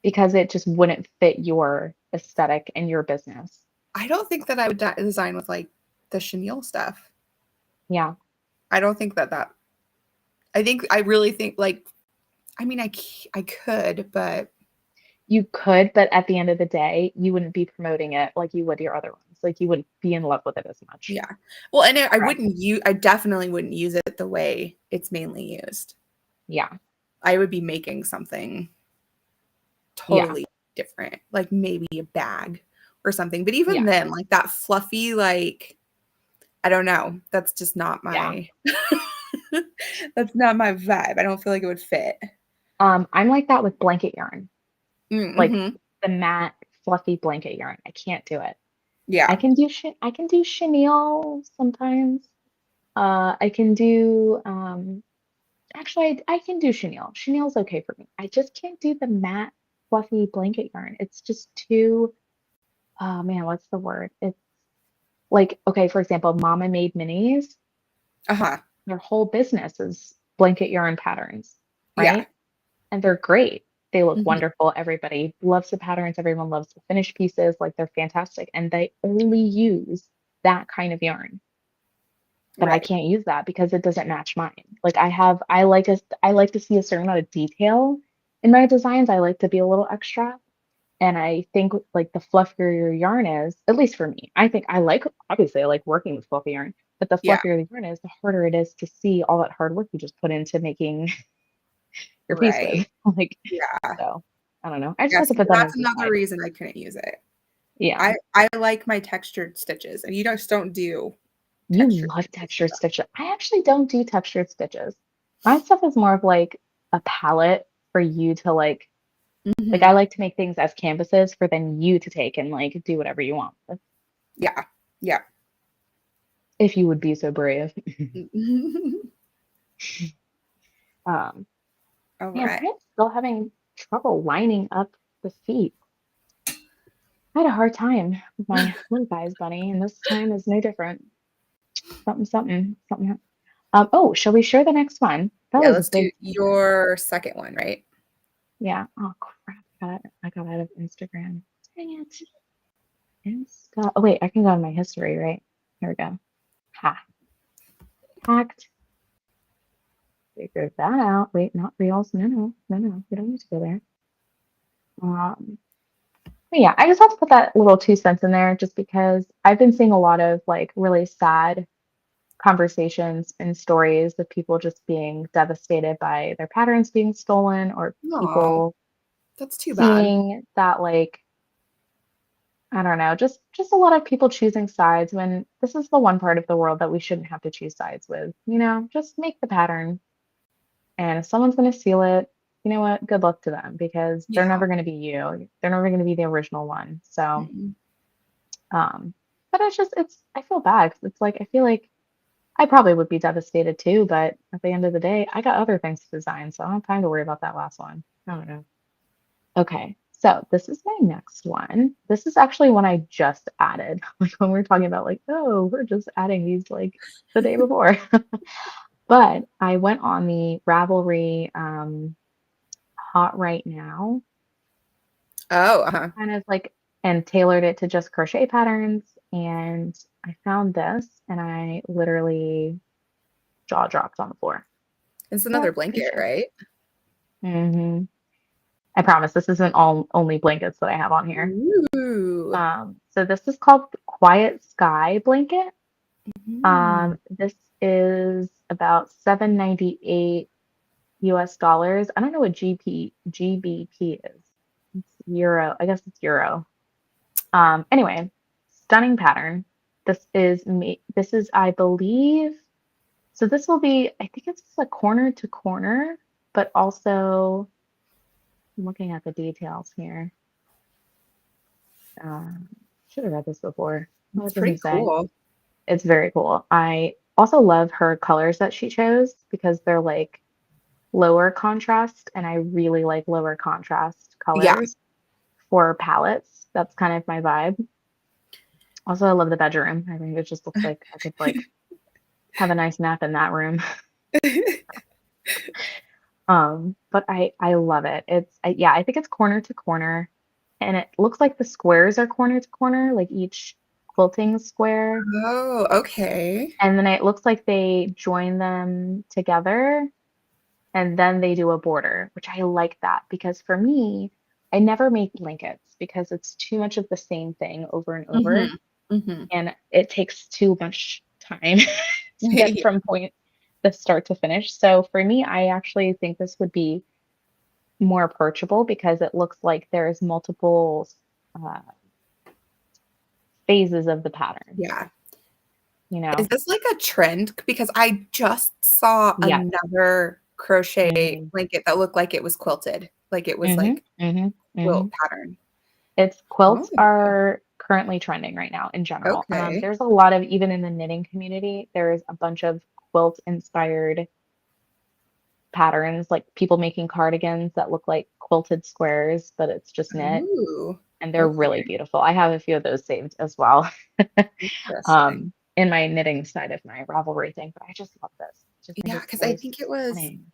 because it just wouldn't fit your aesthetic and your business. I don't think that I would design with like the chenille stuff. Yeah, I don't think that I really think like I mean I could, but you could, but at the end of the day, you wouldn't be promoting it like you would your other ones. Like you wouldn't be in love with it as much. yeah. Well, and Right. I definitely wouldn't use it the way it's mainly used. Yeah. I would be making something Yeah. totally different, like maybe a bag or something. But even Yeah. then, like that fluffy, like I don't know, that's just not Yeah. my that's not my vibe. I don't feel like it would fit. I'm like that with blanket yarn. Like Mm-hmm. the matte, fluffy blanket yarn. I can't do it. Yeah. I can do chenille sometimes. I can do actually I can do chenille. Chenille's okay for me. I just can't do the matte, fluffy blanket yarn. It's just too oh man, what's the word? It's like okay, for example, Mama Made Minis, Uh-huh. their whole business is blanket yarn patterns, Yeah. right? And they're great. They look Mhm. wonderful. Everybody loves the patterns. Everyone loves the finished pieces. Like they're fantastic. And they only use that kind of yarn. But I Right. can't use that because it doesn't match mine. Like I like to see a certain amount of detail in my designs. I like to be a little extra. And I think like the fluffier your yarn is, at least for me, I think I like obviously I like working with fluffy yarn, but the Yeah. fluffier the yarn is, the harder it is to see all that hard work you just put into making your Right. pieces. Like Yeah. so I don't know. I just Yeah. have to See, put that that's into another side. reason I couldn't use it. Yeah. I like my textured stitches, and you just don't do You textured love stitches. textured stitches. I actually don't do textured stitches. My stuff is more of like a palette for you to like I Mhm. like to make things as canvases for then you to take and like do whatever you want with, Yeah. Yeah. if you would be so brave. Um, All man, right. I'm still having trouble lining up the feet. I had a hard time with my little guy's bunny, and this time is no different. Something, something, something. Oh, shall we share the next one? That Yeah, was a let's do big thing. your second one, right? Yeah. Oh crap. I got out of Instagram. Dang it. Insta. Oh wait, I can go in my history, right? Here we go. Ha. Hacked. Figured that out. Wait, not reels. No, no, no, no. We don't need to go there. Um, but yeah, I just have to put that little 2 cents in there just because I've been seeing a lot of like really sad conversations and stories of people just being devastated by their patterns being stolen or No, people that's too bad. seeing that like I don't know, just a lot of people choosing sides when this is the one part of the world that we shouldn't have to choose sides with. You know, just make the pattern. And if someone's going to steal it, you know what? Good luck to them because they're Yeah. never going to be you. They're never going to be the original one. So, Mm-mm. um, but I feel bad because it's like, I feel like I probably would be devastated too, but at the end of the day, I got other things to design. So I don't have time to worry about that last one. I don't know. Okay. So this is my next one. This is actually one I just added. Like when we were talking about like, oh, we're just adding these like the day before. But I went on the Ravelry Hot Right Now, Oh, uh-huh. kind of like, and tailored it to just crochet patterns. And I found this and I literally jaw dropped on the floor. It's What another you blanket, should. right? Hmm. I promise this isn't all only blankets that I have on here. Ooh. So this is called Quiet Sky Blanket. Mm. This is about 7.98 US dollars. I don't know what GBP is. It's euro. I guess it's euro. Anyway, stunning pattern. This is, I believe, so this will be, I think it's a corner to corner, but also I'm looking at the details here. Um, should have read this before. Oh, It's it pretty doesn't say. cool. It's very cool. I also love her colors that she chose because they're like lower contrast, and I really like lower contrast Yeah. colors for palettes. That's kind of my vibe. Also, I love the bedroom. I think it just looks like I could like have a nice nap in that room. But I love it. Yeah, I think it's corner to corner, and it looks like the squares are corner to corner, like each quilting square. Oh, okay. And then it looks like they join them together and then they do a border, which I like that because for me, I never make blankets because it's too much of the same thing over and over, Mhm. Mhm. and it takes too much time to get Yeah. from point the start to finish. So for me, I actually think this would be more approachable because it looks like there's multiple uh, phases of the pattern, Yeah. you Is know? this like a trend? Because I just saw Yes. another crochet Mm-hmm. blanket that looked like it was quilted, like it was Mm-hmm. like Mm-hmm. Mm-hmm. quilt pattern. It's Oh, quilts are currently trending right now in general. okay. There's a lot of, even in the knitting community, there's a bunch of quilt inspired patterns, like people making cardigans that look like quilted squares, but it's just knit, Ooh, and they're really okay. beautiful. I have a few of those saved as well, Interesting. in my knitting side of my Ravelry thing. But I just love this. I just think Yeah, it's because I so think stunning.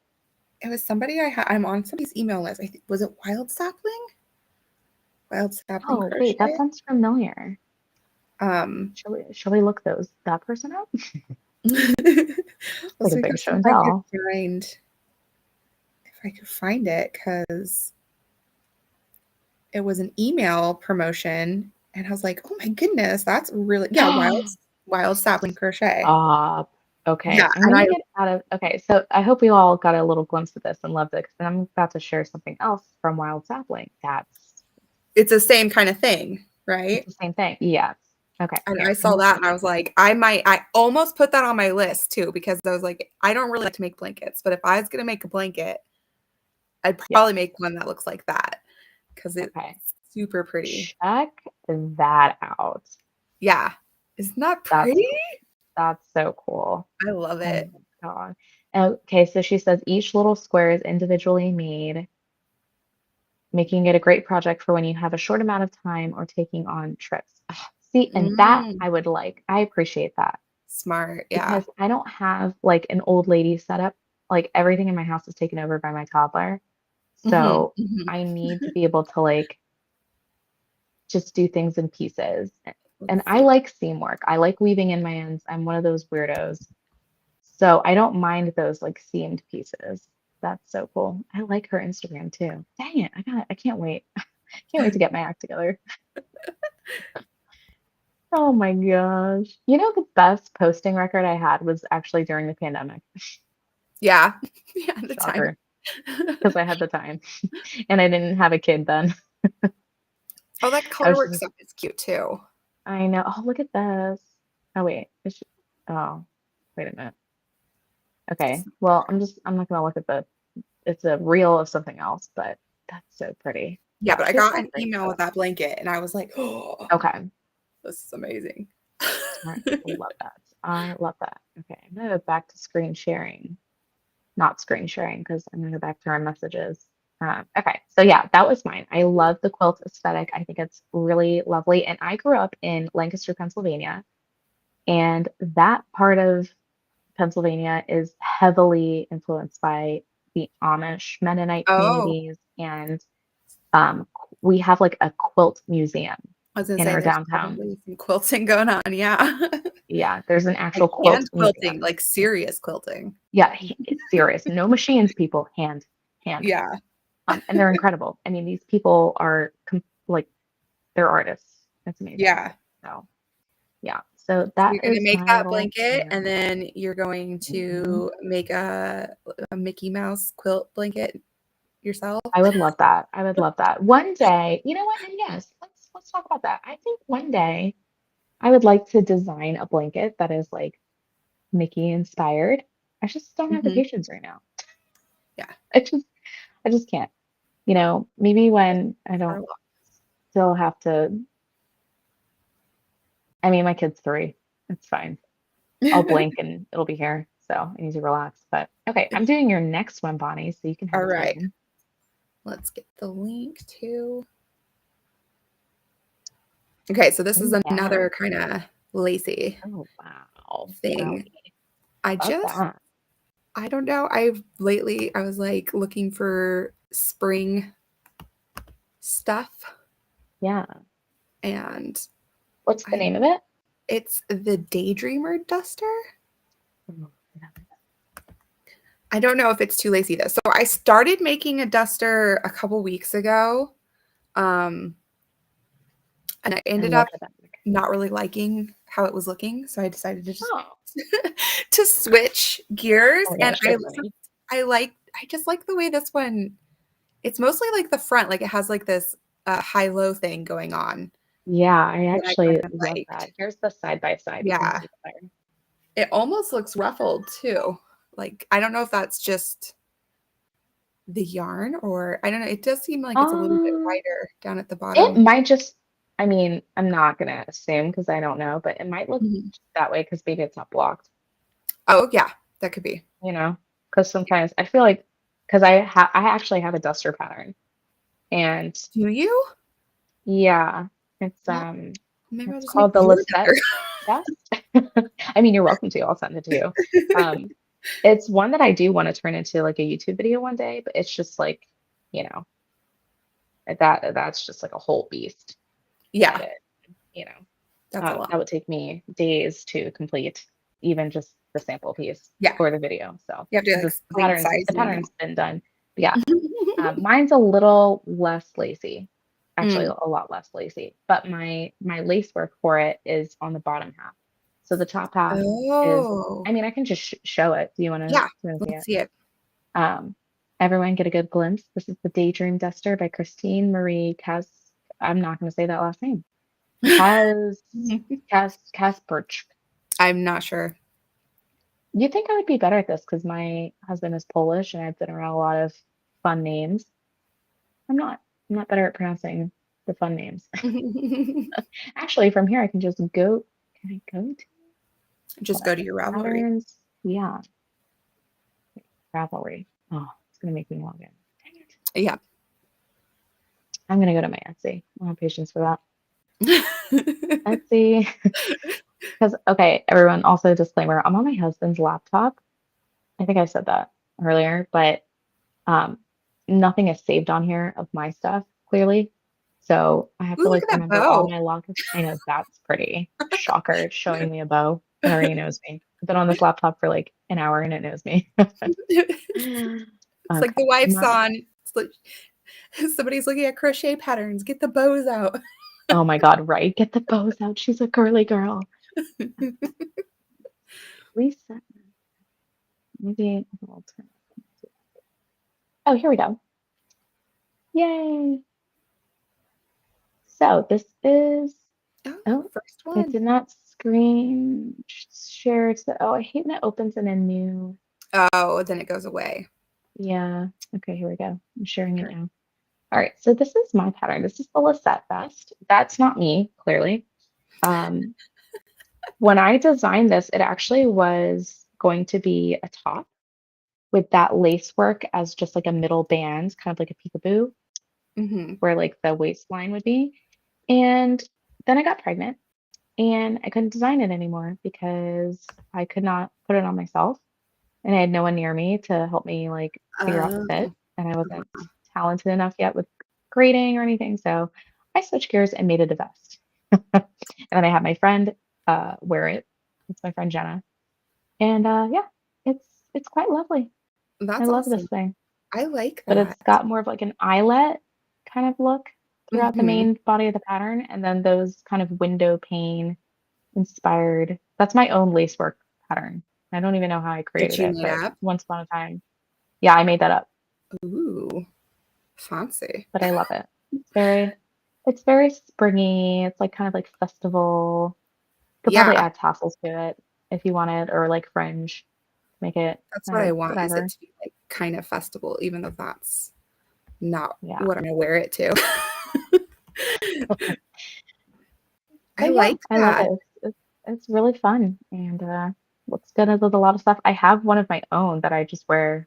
it was somebody I'm on somebody's email list. I think was it Wild Sapling? Wild Sapling Oh, wait, that Crochet? sounds familiar. Um, Shall we look that person up? It's let's like a see big show if and I could tell. find it because it was an email promotion, and I was like, oh my goodness, that's really yeah, Wild Sapling Crochet. Stop. Yeah, Okay, I'm and gonna get out of. Okay, so I hope we all got a little glimpse of this and loved it, because then I'm about to share something else from Wild Sapling. it's the same kind of thing, It's right? the same thing. Yes. Okay, And I here. Let saw me that see. and I was like, I almost put that on my list too because I was like, I don't really like to make blankets, but if I was gonna make a blanket, I'd Yes. probably make one that looks like that because it's Okay. super pretty. Check that out. Yeah. Isn't that That's pretty? cool. That's so cool. I love Oh it. my God. Okay, so she says each little square is individually made, making it a great project for when you have a short amount of time or taking on trips. Ugh, see, and that Mm, I would like. I appreciate that smart. Yeah. because I don't have like an old lady setup. Like everything in my house is taken over by my toddler. Mhm, So mhm. I need to be able to like just do things in pieces. And Let's I see. like seam work. I like weaving in my ends. I'm one of those weirdos. So I don't mind those like seamed pieces. That's so cool. I like her Instagram too. Dang it. I can't wait. Can't wait to get my act together. Oh my gosh. You know, the best posting record I had was actually during the pandemic. Yeah. Yeah, the time. Shocker, because I had the time and I didn't have a kid then. Oh, that I was colorwork just, stuff is cute too. I know. Oh, look at this. Oh, wait. Oh, wait a minute. Okay. Well, I'm not gonna look at it's a reel of something else, but that's so pretty. Yeah, but I She has got got an great email with stuff. that blanket and I was like, oh, Okay. this is amazing. All right. I love that. I love that. Okay. I'm gonna go back to screen sharing. Not screen sharing because I'm gonna go back to our messages. Okay. So yeah, that was mine. I love the quilt aesthetic. I think it's really lovely. And I grew up in Lancaster, Pennsylvania, and that part of Pennsylvania is heavily influenced by the Amish Mennonite Oh, communities, and we have like a quilt museum I was gonna in say our there's downtown. probably some quilting going on. Yeah. Yeah, there's an Like actual quilt hand quilting, museum. like serious quilting. Yeah, it's serious. No machines, people, hand. Yeah. And they're incredible. I mean, these people are like they're artists. It's amazing. Yeah. So yeah, so So that you're gonna is make my that little blanket and plan. then you're going Mhm. to make a Mickey Mouse quilt blanket yourself. I would love that. I would love that. One day, you know what? And yes, let's talk about that. I think one day I would like to design a blanket that is like Mickey inspired. I just don't have the Mhm. patience right now. Yeah. I just I just can't. Maybe when I For a don't lot. still have to. I mean, my kid's 3. It's fine. I'll blink and it'll be here. So I need to relax. But okay, I'm doing your next one, Bonnie, so you can have All a right. turn. Let's get the link to. Okay, so this is Oh yeah. another kind of lacy Oh wow. thing. Wowie. I Love just that. I don't know. I was like looking for spring stuff, Yeah. and What's the I name of it? it's the Daydreamer duster. Oh, I don't know if it's too lacy though. So I started making a duster a couple weeks ago. Um, and I I ended love up the back. not really liking how it was looking, so I decided to just Oh, to switch gears. oh my And gosh, so funny. I just like the way this one. It's mostly like the front, like it has like this high low thing going on Yeah, I that I actually kind of love that. liked. Here's the side by side. You can Yeah, see it better. it almost looks ruffled too. Like I don't know if that's just the yarn or I don't know. It does seem like it's a little bit Um, wider down at the it bottom. might just, I mean, I'm not gonna assume because I don't know, but it might look Mhm. that way because maybe it's not blocked, Oh yeah, that could be. you know? Because sometimes I feel like, because I actually have a duster pattern, and Do you? yeah, it's Well, maybe I'll it's just make called the your Lisette better. vest. I mean, you're welcome to. I'll send it to you. Um, it's one that I do want to turn into like a YouTube video one day, but it's just like, you know, that's just like a whole beast to Yeah, edit, you know. that's a lot. That would take me days to complete, even just the sample piece Yeah, for the video. So you have to like screen the sizing pattern's been done. But yeah, it. mine's a little less lacy, actually Mm. a lot less lacy. But my lace work for it is on the bottom half. So the top half is, Oh, I mean, I can just show it. Do you want yeah. to see Let's it? see it. Um, everyone get a good glimpse. This is the Daydream Duster by Christine Marie Cas. I'm not going to say that last name. Cas Kasperch. I'm not sure. You'd think I would be better at this because my husband is Polish and I've been around a lot of fun names. I'm not. I'm not better at pronouncing the fun names. Actually, from here I can just go. Can I go to Just hold on, go to your Ravelry. patterns? Yeah, Ravelry. Oh, it's gonna make me log in. Dang it. Yeah. I'm gonna go to my Etsy. I don't have patience for that. Etsy. Because okay, everyone. Also, disclaimer: I'm on my husband's laptop. I think I said that earlier, but um, nothing is saved on here of my stuff, clearly. So I have Ooh, to look like at that remember all bow. my logins. I know that's pretty. Shocker, it's showing me a bow. It already knows me. I've been on this laptop for like an hour and it knows me. It's like the Okay. wife's on. It's like somebody's looking at crochet patterns. Get the bows out. Oh my God, right? Get the bows out. She's a girly girl. Lisa. Maybe I'll turn. Oh, here we go. Yay. So this is, Oh, oh, first it one. did not screen share. Oh, I hate when it opens in a new. Oh, then it goes away. Yeah. Okay, here we go. I'm sharing it Here. now. All right. So this is my pattern. This is the Lisette vest. That's not me, clearly. Um, when I designed this, it actually was going to be a top with that lace work as just like a middle band, kind of like a peekaboo, Mm-hmm. where like the waistline would be. And then I got pregnant and I couldn't design it anymore because I could not put it on myself and I had no one near me to help me like figure out the fit, Oh, and I wasn't talented enough yet with grading or anything. So I switched gears and made it a vest. And then I had my friend wear it. It's my friend Jenna. And yeah, it's quite lovely. I that's love this awesome. thing. I like But that. it's got more of like an eyelet kind of look throughout the Mm-hmm. main body of the pattern, and then those kind of window pane inspired. That's my own lacework pattern. I don't even know how I That created you it, made but up. once upon a time, yeah, I made that up, Ooh, fancy. but I love it. It's very springy. It's like kind of like festival. Could probably Yeah, add tassels to it if you wanted, or like fringe, make it that's kind what I of want. Is it whatever. to be like kind of festival, even though that's not Yeah. what I'm gonna wear it to. I But yeah, like I love that. it. It's really fun and looks good with a lot of stuff. I have one of my own that I just wear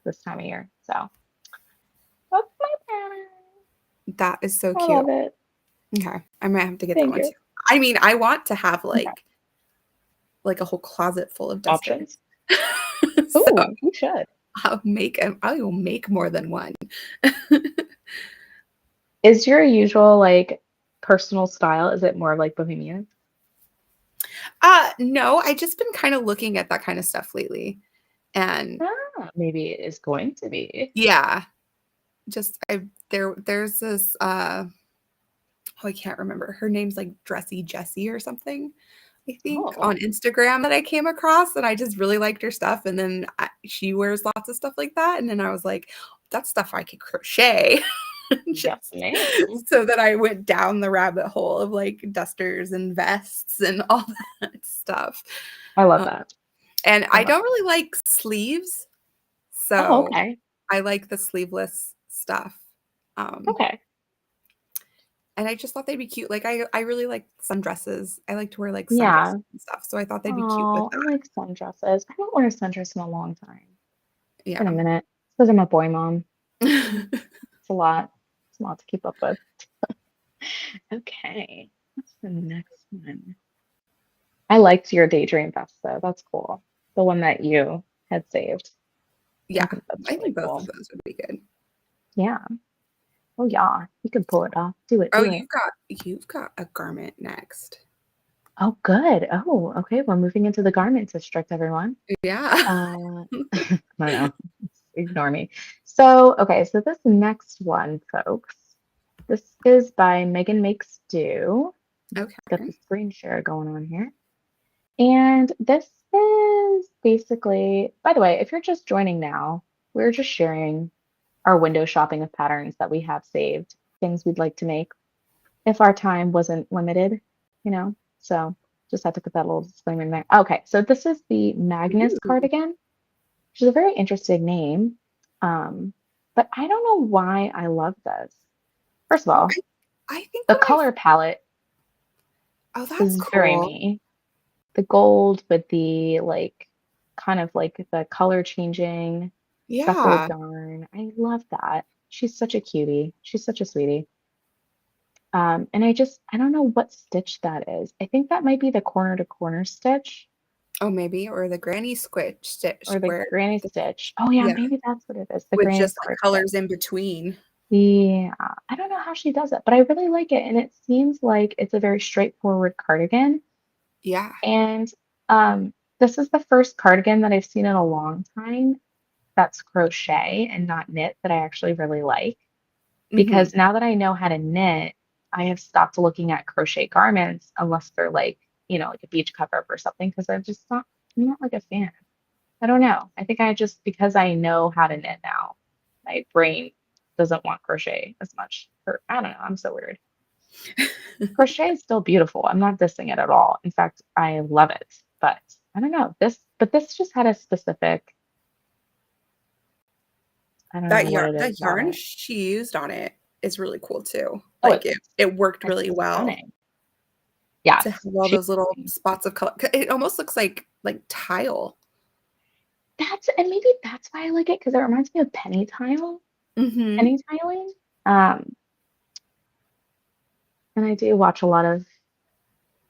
this time of year. So that's my pattern. That is so I cute. love it. Okay, I might have to get that Thank one you. too. I mean, I want to have Okay. like a whole closet full of dusters. Options. So Oh, you should. I will make more than one. Is your usual like personal style, is it more of like bohemian? No, I just been kind of looking at that kind of stuff lately. And Maybe it is going to be. yeah, just there's this oh, I can't remember. Her name's like Dressy Jessie or something, I think, Oh, on Instagram that I came across, and I just really liked her stuff. And then she wears lots of stuff like that, and then I was like, that's stuff I could crochet. yes, Just ma'am. so that I went down the rabbit hole of like dusters and vests and all that stuff. I love Um, that. and I I love don't that. really like sleeves, Oh, so okay. I like the sleeveless stuff. Um, Okay. and I just thought they'd be cute. Like I really like sundresses. I like to wear like sundresses Yeah. and stuff. So I thought they'd be cute with Oh, I like sundresses. I haven't worn a sundress in a long time. It's been a that. minute. Because I'm a boy mom. Yeah. It's a lot. It's a lot to keep up with. Okay. What's the next one? I liked your daydream vest though. That's cool. The one that you had saved. I Yeah. think that's I really think both of cool. those would be good. Yeah. Oh yeah. You can pull it off. Do it. Oh, Do it. you've got a garment next. Oh, good. Oh, okay. We're moving into the garment district, everyone. Yeah. I don't know. Ignore me. So, okay. So this next one, folks, this is by Megan Makes Do. Got the Okay. screen share going on here. And this is basically, by the way, if you're just joining now, we're just sharing our window shopping of patterns that we have saved, things we'd like to make if our time wasn't limited, you know? So just had to put that little disclaimer in there. Okay, so this is the Magnus Ooh. cardigan, which is a very interesting name. Um, but I don't know why I love this. First of Oh, all, I think the when I color palette oh, that's is very cool. me. The gold with the like kind of like the color changing speckled Yeah. yarn. I love that. She's such a cutie. She's such a sweetie. And I don't know what stitch that is. I think that might be the corner to corner stitch Oh, maybe, or the granny squitch stitch or the where granny the, stitch. Oh yeah, yeah, maybe that's what it is. The with granny just like square stitch. colors in between. Yeah, I don't know how she does it, but I really like it. And it seems like it's a very straightforward cardigan. Yeah. And this is the first cardigan that I've seen in a long time that's crochet and not knit that I actually really like. Hmm. Because now that I know how to knit, I have stopped looking at crochet garments unless they're like, like a beach cover up or something, because I'm not like a fan. I don't know. I think I just, because I know how to knit now, my brain doesn't want crochet as much. Or I don't know. I'm so weird. Crochet is still beautiful. I'm not dissing it at all. In fact, I love it. But I don't know. This just had a specific, I don't know what it is That about yarn it. she used on it is really cool too. Oh, Like it worked it's really well stunning. to Yes. have all those little spots of color. It almost looks like tile. And maybe that's why I like it because it reminds me of Hmm. penny tiling. Um, and I do watch a lot of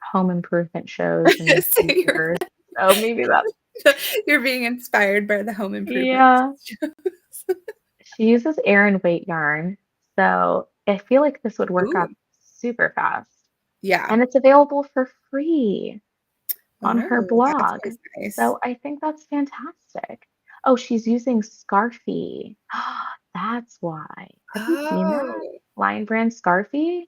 home improvement shows and So YouTubers. So maybe that's, you're being inspired by the home improvement. yeah. She uses air and weight yarn. So I feel like this would work Ooh, up super fast. yeah. And it's available for free on her Oh, that's blog. always nice. So I think that's fantastic. Oh, she's using Scarfie. That's why. Have you seen that? Oh, Lion Brand Scarfie?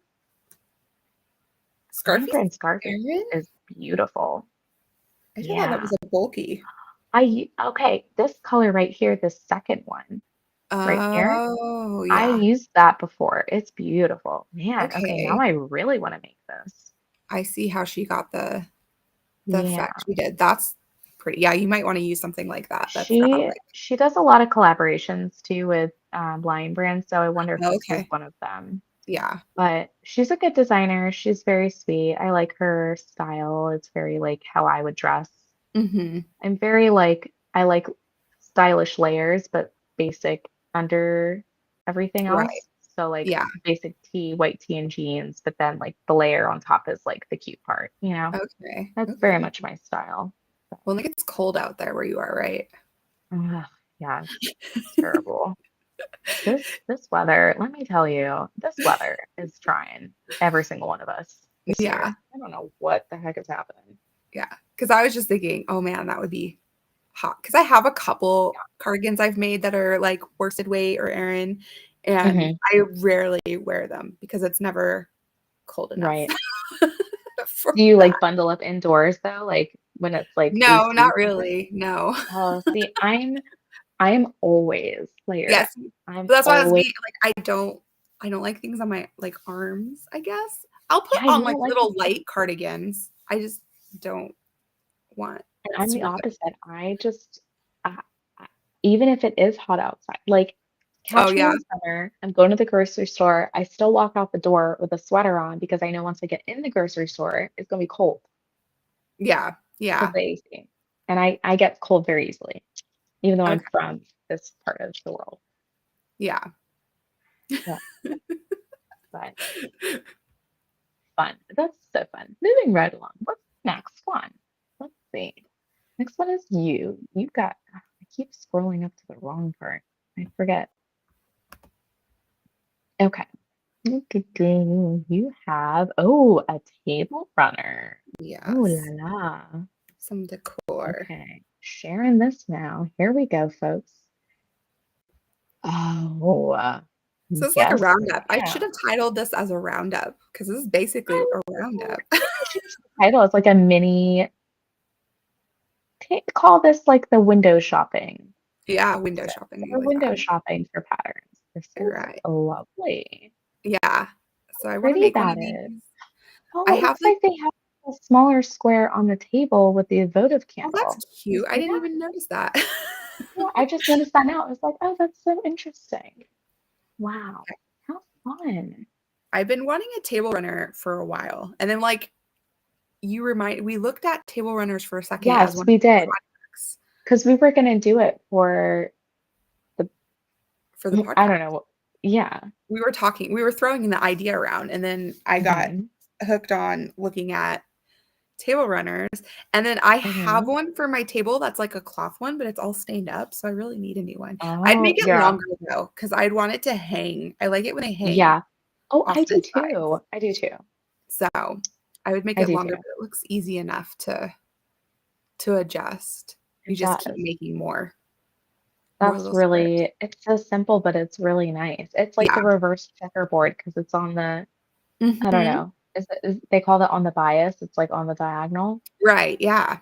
Lion Scarfie's Brand Scarfie Aaron? is beautiful. I just thought that Yeah. was a bulky. Okay, this color right here, this second one right here, Oh, I yeah. used that before. It's beautiful. Man, okay, now Okay. I really want to make this. I see how she got the Yeah. effect she did. That's pretty. Yeah, you might want to use something like that. That's got She like she does a lot of collaborations too with Lion Brand, so I wonder if oh, this was okay. one of them. Yeah. But she's a good designer. She's very sweet. I like her style. It's very like how I would dress. Hmm. I'm very like I like stylish layers, but basic under everything Right. else. So like Yeah. basic tee, white tee and jeans, but then like the layer on top is like the cute part. Okay. That's very Okay. much my style. So, Well, like it's cold out there where you are, right? Ugh, yeah, it's terrible. This weather, let me tell you, this weather is trying every single one of us this Yeah. year. I don't know what the heck is happening. Yeah. Because I was just thinking, oh man, that would be hot. Because I have a couple cardigans I've made that are like worsted weight or Aran, and Hmm. I rarely wear them because it's never cold enough Right. for Do you that. like bundle up indoors though? Like when it's like No, not AC temperature? really. No. Oh, see, I'm always layered up. Yes. I'm But that's why I was always, being like, I don't like things on my like arms, I guess. I'll put yeah, on you like don't like little light cardigans. I just don't want and I'm the super thick. opposite. I just, I- even if it is hot outside, like Oh catch me yeah. in summer, I'm going to the grocery store. I still walk out the door with a sweater on because I know once I get in the grocery store, it's gonna be cold Yeah. because Yeah. the AC. And I get cold very easily, even though I'm Okay. from this part of the world. Yeah. Yeah, but fun. That's so fun. Moving right along. What's next one? Let's see. Next one is you. You got, I keep scrolling up to the wrong part. I forget. Okay. You have, oh, a table runner. Oh la Yes. la. Some decor. Okay. Sharing this now. Here we go, folks. Oh, So it's like a yes, roundup. I should ma'am. have titled this as a roundup because this is basically a roundup. I think we should just title it's like a mini, call this like the window shopping. Yeah, window So shopping. I we're like that. window shopping for patterns. This You're is right. lovely. Yeah. So How I want to pretty make one that of these. is. Oh, I it have looks like, like they have a smaller square on the table with the votive oh, that's candle. You cute. I see didn't that? even notice that. Yeah, I just noticed that now. I was like, oh, that's so interesting. Wow. How fun. I've been wanting a table runner for a while. And then like we looked at table runners for a second as Yes, one of we the did. projects Because we were gonna do it for the for the I podcast. don't know. Yeah. We were throwing the idea around, and then I got Hmm. hooked on looking at table runners. And then I have Hmm. one for my table that's like a cloth one, but it's all stained up. So I really need a new one. I'd Oh, make it yeah. longer though, because I'd want it to hang. I like it when they hang Yeah. Oh, off I the do sides. too. I do too. So I would make I it do longer, too. but it looks easy enough to adjust. You It just keep does. making more That's little squares. really, it's so simple, but it's really nice. It's like the Yeah. reverse checkerboard because it's on the, I don't Hmm. know. They call that on the bias? It's like on the diagonal. Right. Yeah.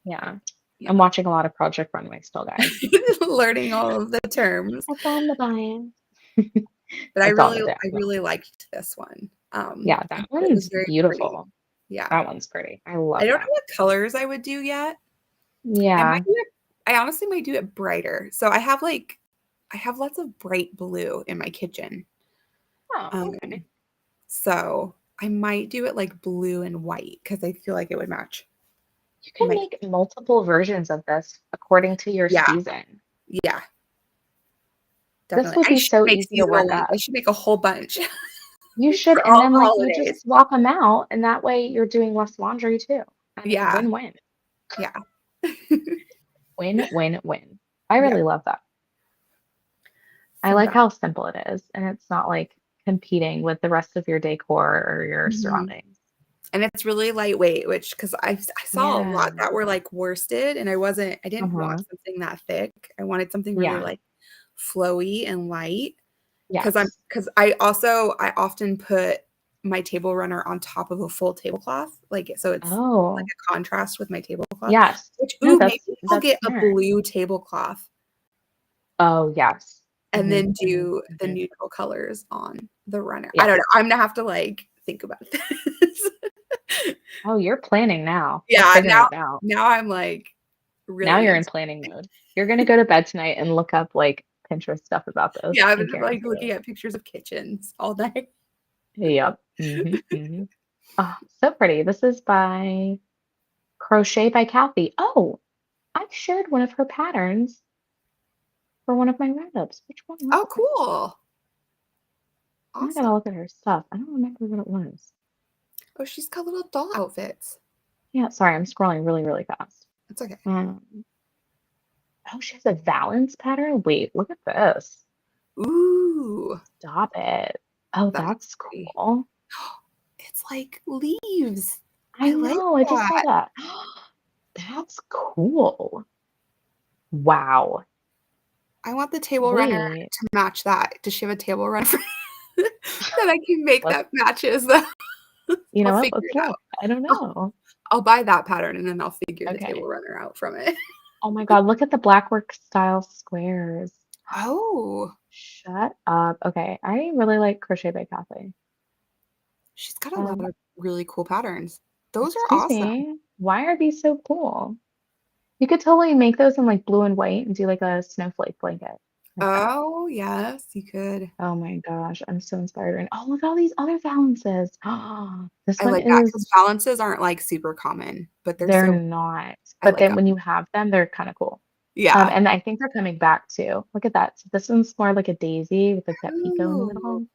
Yeah. Yeah. I'm watching a lot of Project Runway still, guys. Learning all of the terms. It's on the bias. But It's on the I diagonal. really liked this one. Yeah, I that thought it was one's very pretty. beautiful. Yeah. That one's pretty. I I love don't know that. what colors I would do yet. I might Yeah. do it I honestly might do it brighter. So I have lots of bright blue in my kitchen. Oh, okay. Um, so I might do it like blue and white because I feel like it would match You can my make multiple versions of this according to your yeah, season. yeah, This definitely. would I be should so make easy to seasonal work ones. I up. should make a whole bunch You should, for and all then the like you just holidays. swap them out, and that way you're doing less laundry too. I mean, Yeah, win-win. yeah, Win, win, win. I yeah. really love that. I Some like back. how simple it is, and it's not like competing with the rest of your decor or your Mhm. surroundings. And it's really lightweight, which because I saw a Yeah. lot that were like worsted, and I didn't want Uh-huh. something that thick. I wanted something really Yeah. like flowy and light. Yes. Because I often put my table runner on top of a full tablecloth, like, so it's like Oh, a contrast with my tablecloth, yes. which No, maybe I'll that's get a smart. blue tablecloth Oh, yes. and Hmm. then Hmm. do the Hmm. neutral colors on the runner. I Yeah. don't know, I'm gonna have to, like, think about this. Oh, you're planning now. You're Yeah, figuring it out. now I'm, like, Now really you're in into planning mode. You're gonna go to bed tonight and look up like Pinterest stuff about this. yeah, I've I been, like, guarantee looking it. at pictures of kitchens all day. Yep. Hmm. Hmm. Oh, so pretty. This is by Crochet by Kathy. Oh, I've shared one of her patterns for one of my roundups. Which one was Oh, it? cool. Now I Awesome. gotta look at her stuff. I don't remember what it was. Oh, she's got little doll outfits. Yeah, sorry, I'm scrolling really, really fast. It's okay. Um, Oh, she has a Valence pattern. Wait, look at this. Ooh, Stop it. Oh, that's that's pretty. cool. It's like leaves. I I like know. I just saw that. that. That's cool. Wow. I want the table runner Wait. to match that. Does she have a table runner that I can make Let's, that matches though? you know I'll what? figure Let's it look. out. I don't I'll, know. I'll buy that pattern and then I'll figure the table Okay. runner out from it. Oh my God, look at the blackwork style squares. Oh, Shut up. Okay, I really like Crochet by Kathy. she's got a lot Um, of really cool patterns. Those are excuse awesome. me. Why are these so cool? You could totally make those in like blue and white and do like a snowflake blanket like that. Oh, yes, you could. Oh my gosh, I'm so inspired. And oh, look at all these other balances. Oh, this I one like that is, because balances aren't like super common, but they're they're so not, I but like then them. when you have them, they're kind of cool. Yeah. And I think they're coming back too. Look at that. So this one's more like a daisy with like that picot in the Ooh. middle.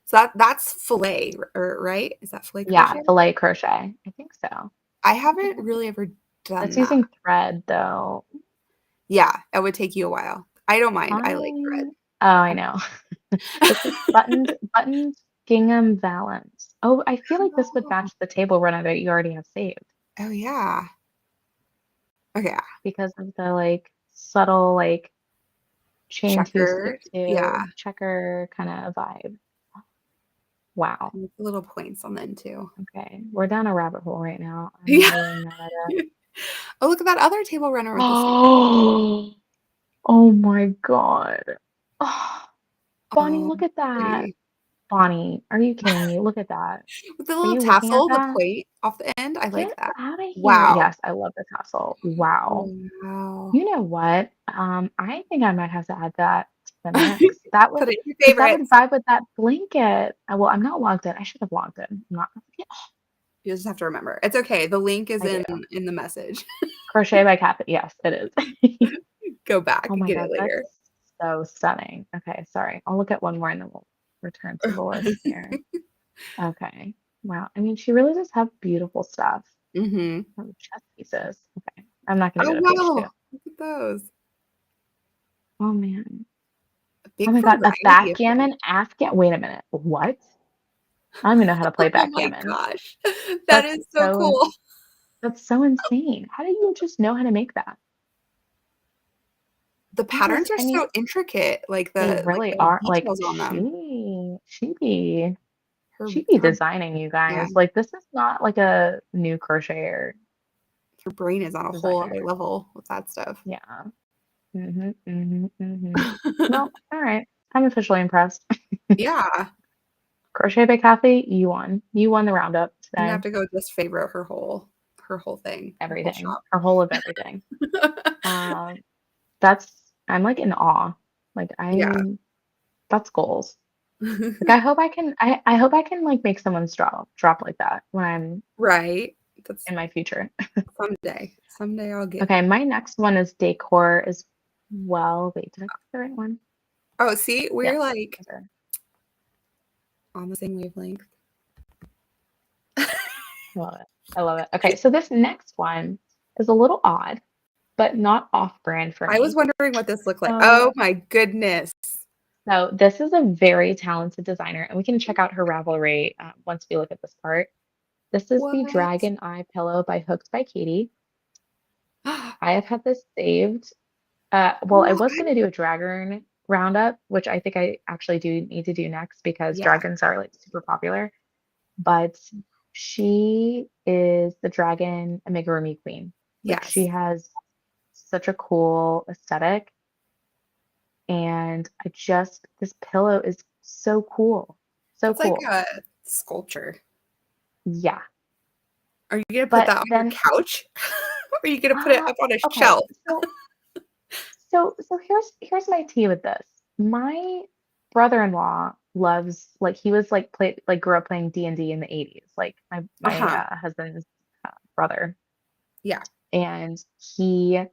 So that's filet, right? Is that filet Yeah, crochet? filet crochet. I think so. I Look at haven't that. really ever done That's that. using thread though. Yeah, it would take you a while. I don't mind. I like I thread. oh, I know. This is buttoned gingham valance. Oh, I feel like this would Oh, match the table runner that you already have saved oh yeah. Okay. because of the like subtle like chain two, skip Checkered. Yeah. two, checker kind of vibe. Wow. And with little points on them too. Okay, we're down a rabbit hole right now. I'm Yeah. not even mad at it. Oh, look at that other table runner with the same. Oh, oh my God. Oh, Bonnie, Oh, look at that. pretty. Bonnie, are you kidding me? Look at that. With the Are little you looking at tassel, the that? plate off the end. I Get like that. out of here. Wow. Yes, I love the tassel. Wow. Wow. You know what? I think I might have to add that to the mix. That would, Put it in your because that would favorites. vibe with that blanket. Well, I'm not logged in. I should have logged in. I'm not. Yeah, You just have to remember. It's okay. The link is I do. in the message. Crochet by Kathy. Yes, it is. Go back Oh and my get it God, that's later. so stunning. Okay, sorry. I'll look at one more and then we'll return to the list here. Okay. Wow. I mean, she really does have beautiful stuff. Hmm. Oh, chess pieces. Okay. I'm not gonna Oh go to page two. wow. Look at those. Oh man. A Oh big my God, a variety of things. backgammon Afghan. Wait a minute. What? I don't even know how to play Oh my backgammon. gosh. That That's is so so cool. that's so insane. How do you just know how to make that? The That is, patterns are I mean, so intricate, they like really the are like details on them. Her she be her designing you yeah, guys. Like this is not like a new crocheter her brain is on a whole other designer. level with that stuff. Yeah. Well, all right. I'm officially impressed. Yeah. Crochet by Kathy, you won. You won the roundup I'm gonna have today. to go just favorite her whole thing, her whole Everything. shop. Her whole of everything. Um, that's I'm like in awe. Like Yeah. that's goals. Like I hope I can like make someone's drop like that when I'm Right. That's in my future. someday. Someday I'll get. Okay, my next one is decor as well. Wait, did I pick the right one? Oh, see, we're Yes. like Okay. on the same wavelength. I love it. I love it. Okay, so this next one is a little odd, but not off brand for I was me. wondering what this looked like. So, Oh my goodness. so this is a very talented designer, and we can check out her Ravelry once we look at this part. This is the What? Dragon Eye Pillow by Hooked by Katie. I have had this saved. Well, I was What? going to do a dragon roundup, which I think I actually do need to do next because Yeah. dragons are like super popular. But she is the dragon amigurumi queen. Like she Yes. has such a cool aesthetic, and this pillow is so cool, so That's like cool. a sculpture. Yeah, Are you gonna put but that on your then couch? Or are you gonna put it up on a okay, shelf? so here's my tea with this. My brother-in-law loves like he was like play like grew up playing D&D in the 80s, like my Uh-huh. husband's brother, Yeah. and he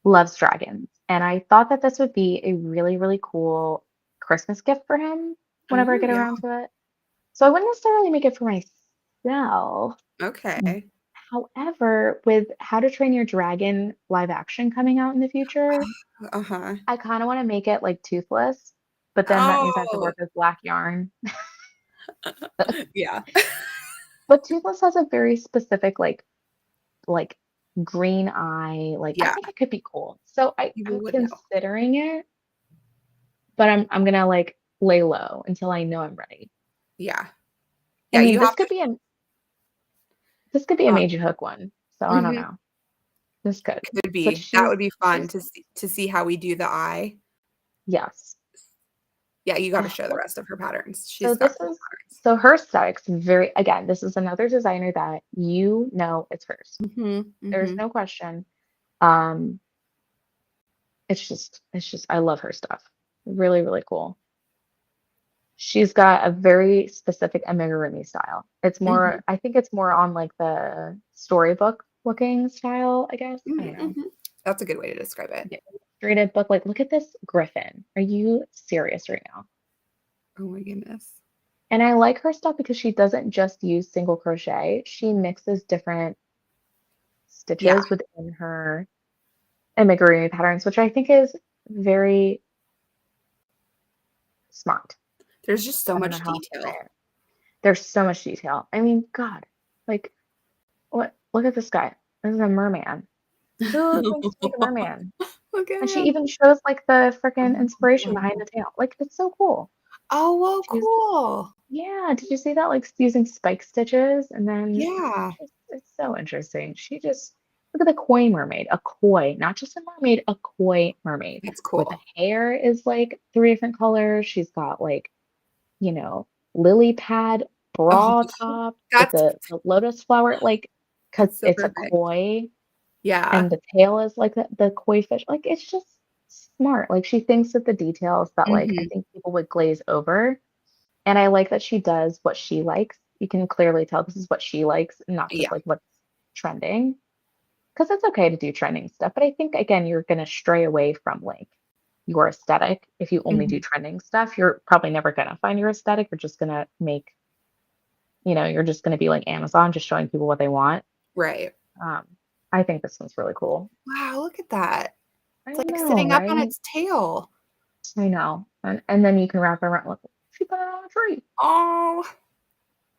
loves dragons. And I thought that this would be a really, really cool Christmas gift for him whenever I Oh, get yeah. around to it. So I wouldn't necessarily make it for myself. Okay. However, with How to Train Your Dragon live action coming out in the future, Uh-huh. I kind of want to make it like toothless, but then that means I have to Oh, work with black yarn. yeah. But toothless has a very specific like green eye. Like I Yeah, think it could be cool. So people I'm would know. considering it, but I'm gonna like lay low until I know I'm ready. Yeah. I Yeah, mean, you have to this could be a uh, major hook one. So I don't mhm, know. This could. could But be. That would be fun she's to see how we do the eye. yes. Yeah, you gotta Oh, show the rest of her patterns. so She's got this cool is patterns. so her aesthetics very again, this is another designer that you know it's hers. Mhm, There's mhm. no question. Um, it's just I love her stuff. Really, really cool. She's got a very specific amigurumi style. It's Mhm. more, I think it's more on like the storybook looking style, I guess. I don't Mhm, know. mhm. That's a good way to describe it. The illustrated book, like look at this griffin. Are you serious right now? Oh my goodness. And I like her stuff because she doesn't just use single crochet. She mixes different Yeah, stitches within her amigurumi patterns, which I think is very smart. there's just so I don't know much how else to say detail. it. There's so much detail. I mean, God, like what? Look at this guy. This is a merman. Who thinks to make a merman? Look And at she him. even shows like the freaking inspiration behind Oh, the tail. Like it's so cool. oh, well, She's cool. yeah. Did you see that? Like using spike stitches, and then Yeah, it's so interesting. She just look at the koi mermaid, a koi, not just a mermaid, a koi mermaid. that's Where the cool. hair is like three different colors. She's got like you know lily pad Oh, bra top with that's the lotus flower, like because that's so it's a perfect. koi Yeah. and the tail is like the koi fish. Like it's just smart. Like she thinks of the details that like I Mhm. think people would glaze over. And I like that she does what she likes. You can clearly tell this is what she likes, and not just Yeah. like what's trending. Because it's okay to do trending stuff, but I think again you're gonna stray away from like your aesthetic if you only do Mhm. trending stuff. You're probably never gonna find your aesthetic. You're just gonna make, you're just gonna be like Amazon, just showing people what they want. Right. Um, I think this one's really cool. Wow, look at that. I It's like know, sitting up on right? its tail. I know. And then you can wrap around with she put it on a tree. Oh,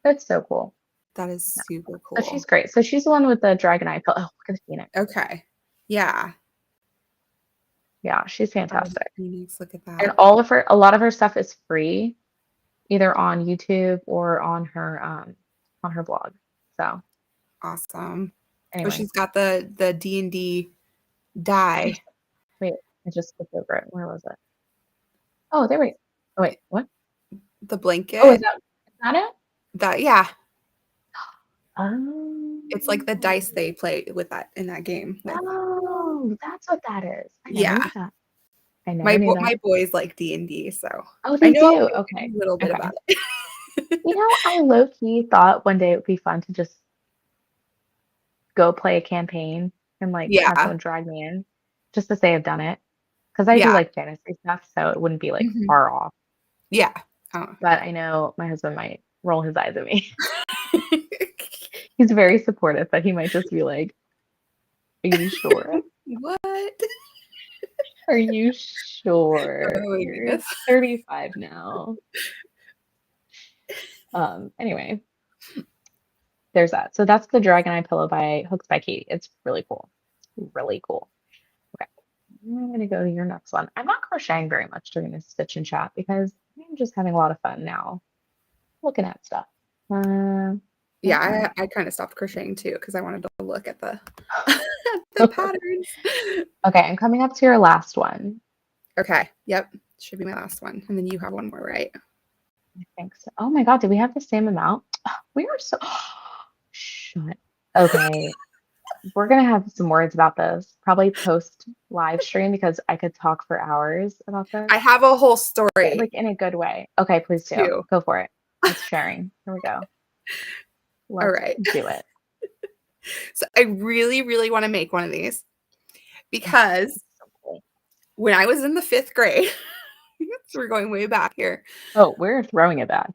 That's so cool. that is Yeah. super So she's cool. great. So she's the one with the dragon eye pill. Oh, look at the phoenix. Okay. Yeah. Yeah, she's Oh, the fantastic. Phoenix, look at And that. a lot of her stuff is free, either on YouTube or on her blog. So Awesome. Oh, anyway, she's got the D&D I die. just wait, I just skipped over it. Where was it? Oh, there we go. Oh wait, what? The Oh, blanket. is that it? That yeah. It's like the Oh, dice they play with that in that game with. oh, that's what that is. I never Yeah. knew that. I never knew that. My boys like D&D, so Oh, I they know do. a Okay. little bit Okay. about it. I low key thought one day it would be fun to just go play a campaign and like have Yeah. someone drag me in just to say I've done it. Because I do Yeah. like fantasy stuff, so it wouldn't be like Mhm. far off. Yeah. Oh. But I know my husband might roll his eyes at me. He's very supportive, but he might just be like, are you sure? What? Are you Oh sure? my You're goodness. 35 now. Anyway, there's that. So that's the Dragon Eye Pillow by Hooks by Katie. It's really cool. Really cool. Okay. I'm gonna go to your next one. I'm not crocheting very much during this stitch and chat because I'm just having a lot of fun now looking at stuff. Okay. Yeah, I kind of stopped crocheting too because I wanted to look at the the patterns. Okay, I'm coming up to your last one. Okay. Yep. Should be my last one. And then you have one more, right? I think so. Oh my God, do we have the same amount? We are so shut. Okay, we're gonna have some words about this, probably post live stream because I could talk for hours about this, I have a whole but story like in a good way. Okay, please do. too. Go for it. That's sharing. Here we go. All Let's right. do it. So I really, really want to make one of these Oh, because so cool. when I was in the fifth grade, so we're going way back here. Oh, we're throwing it back.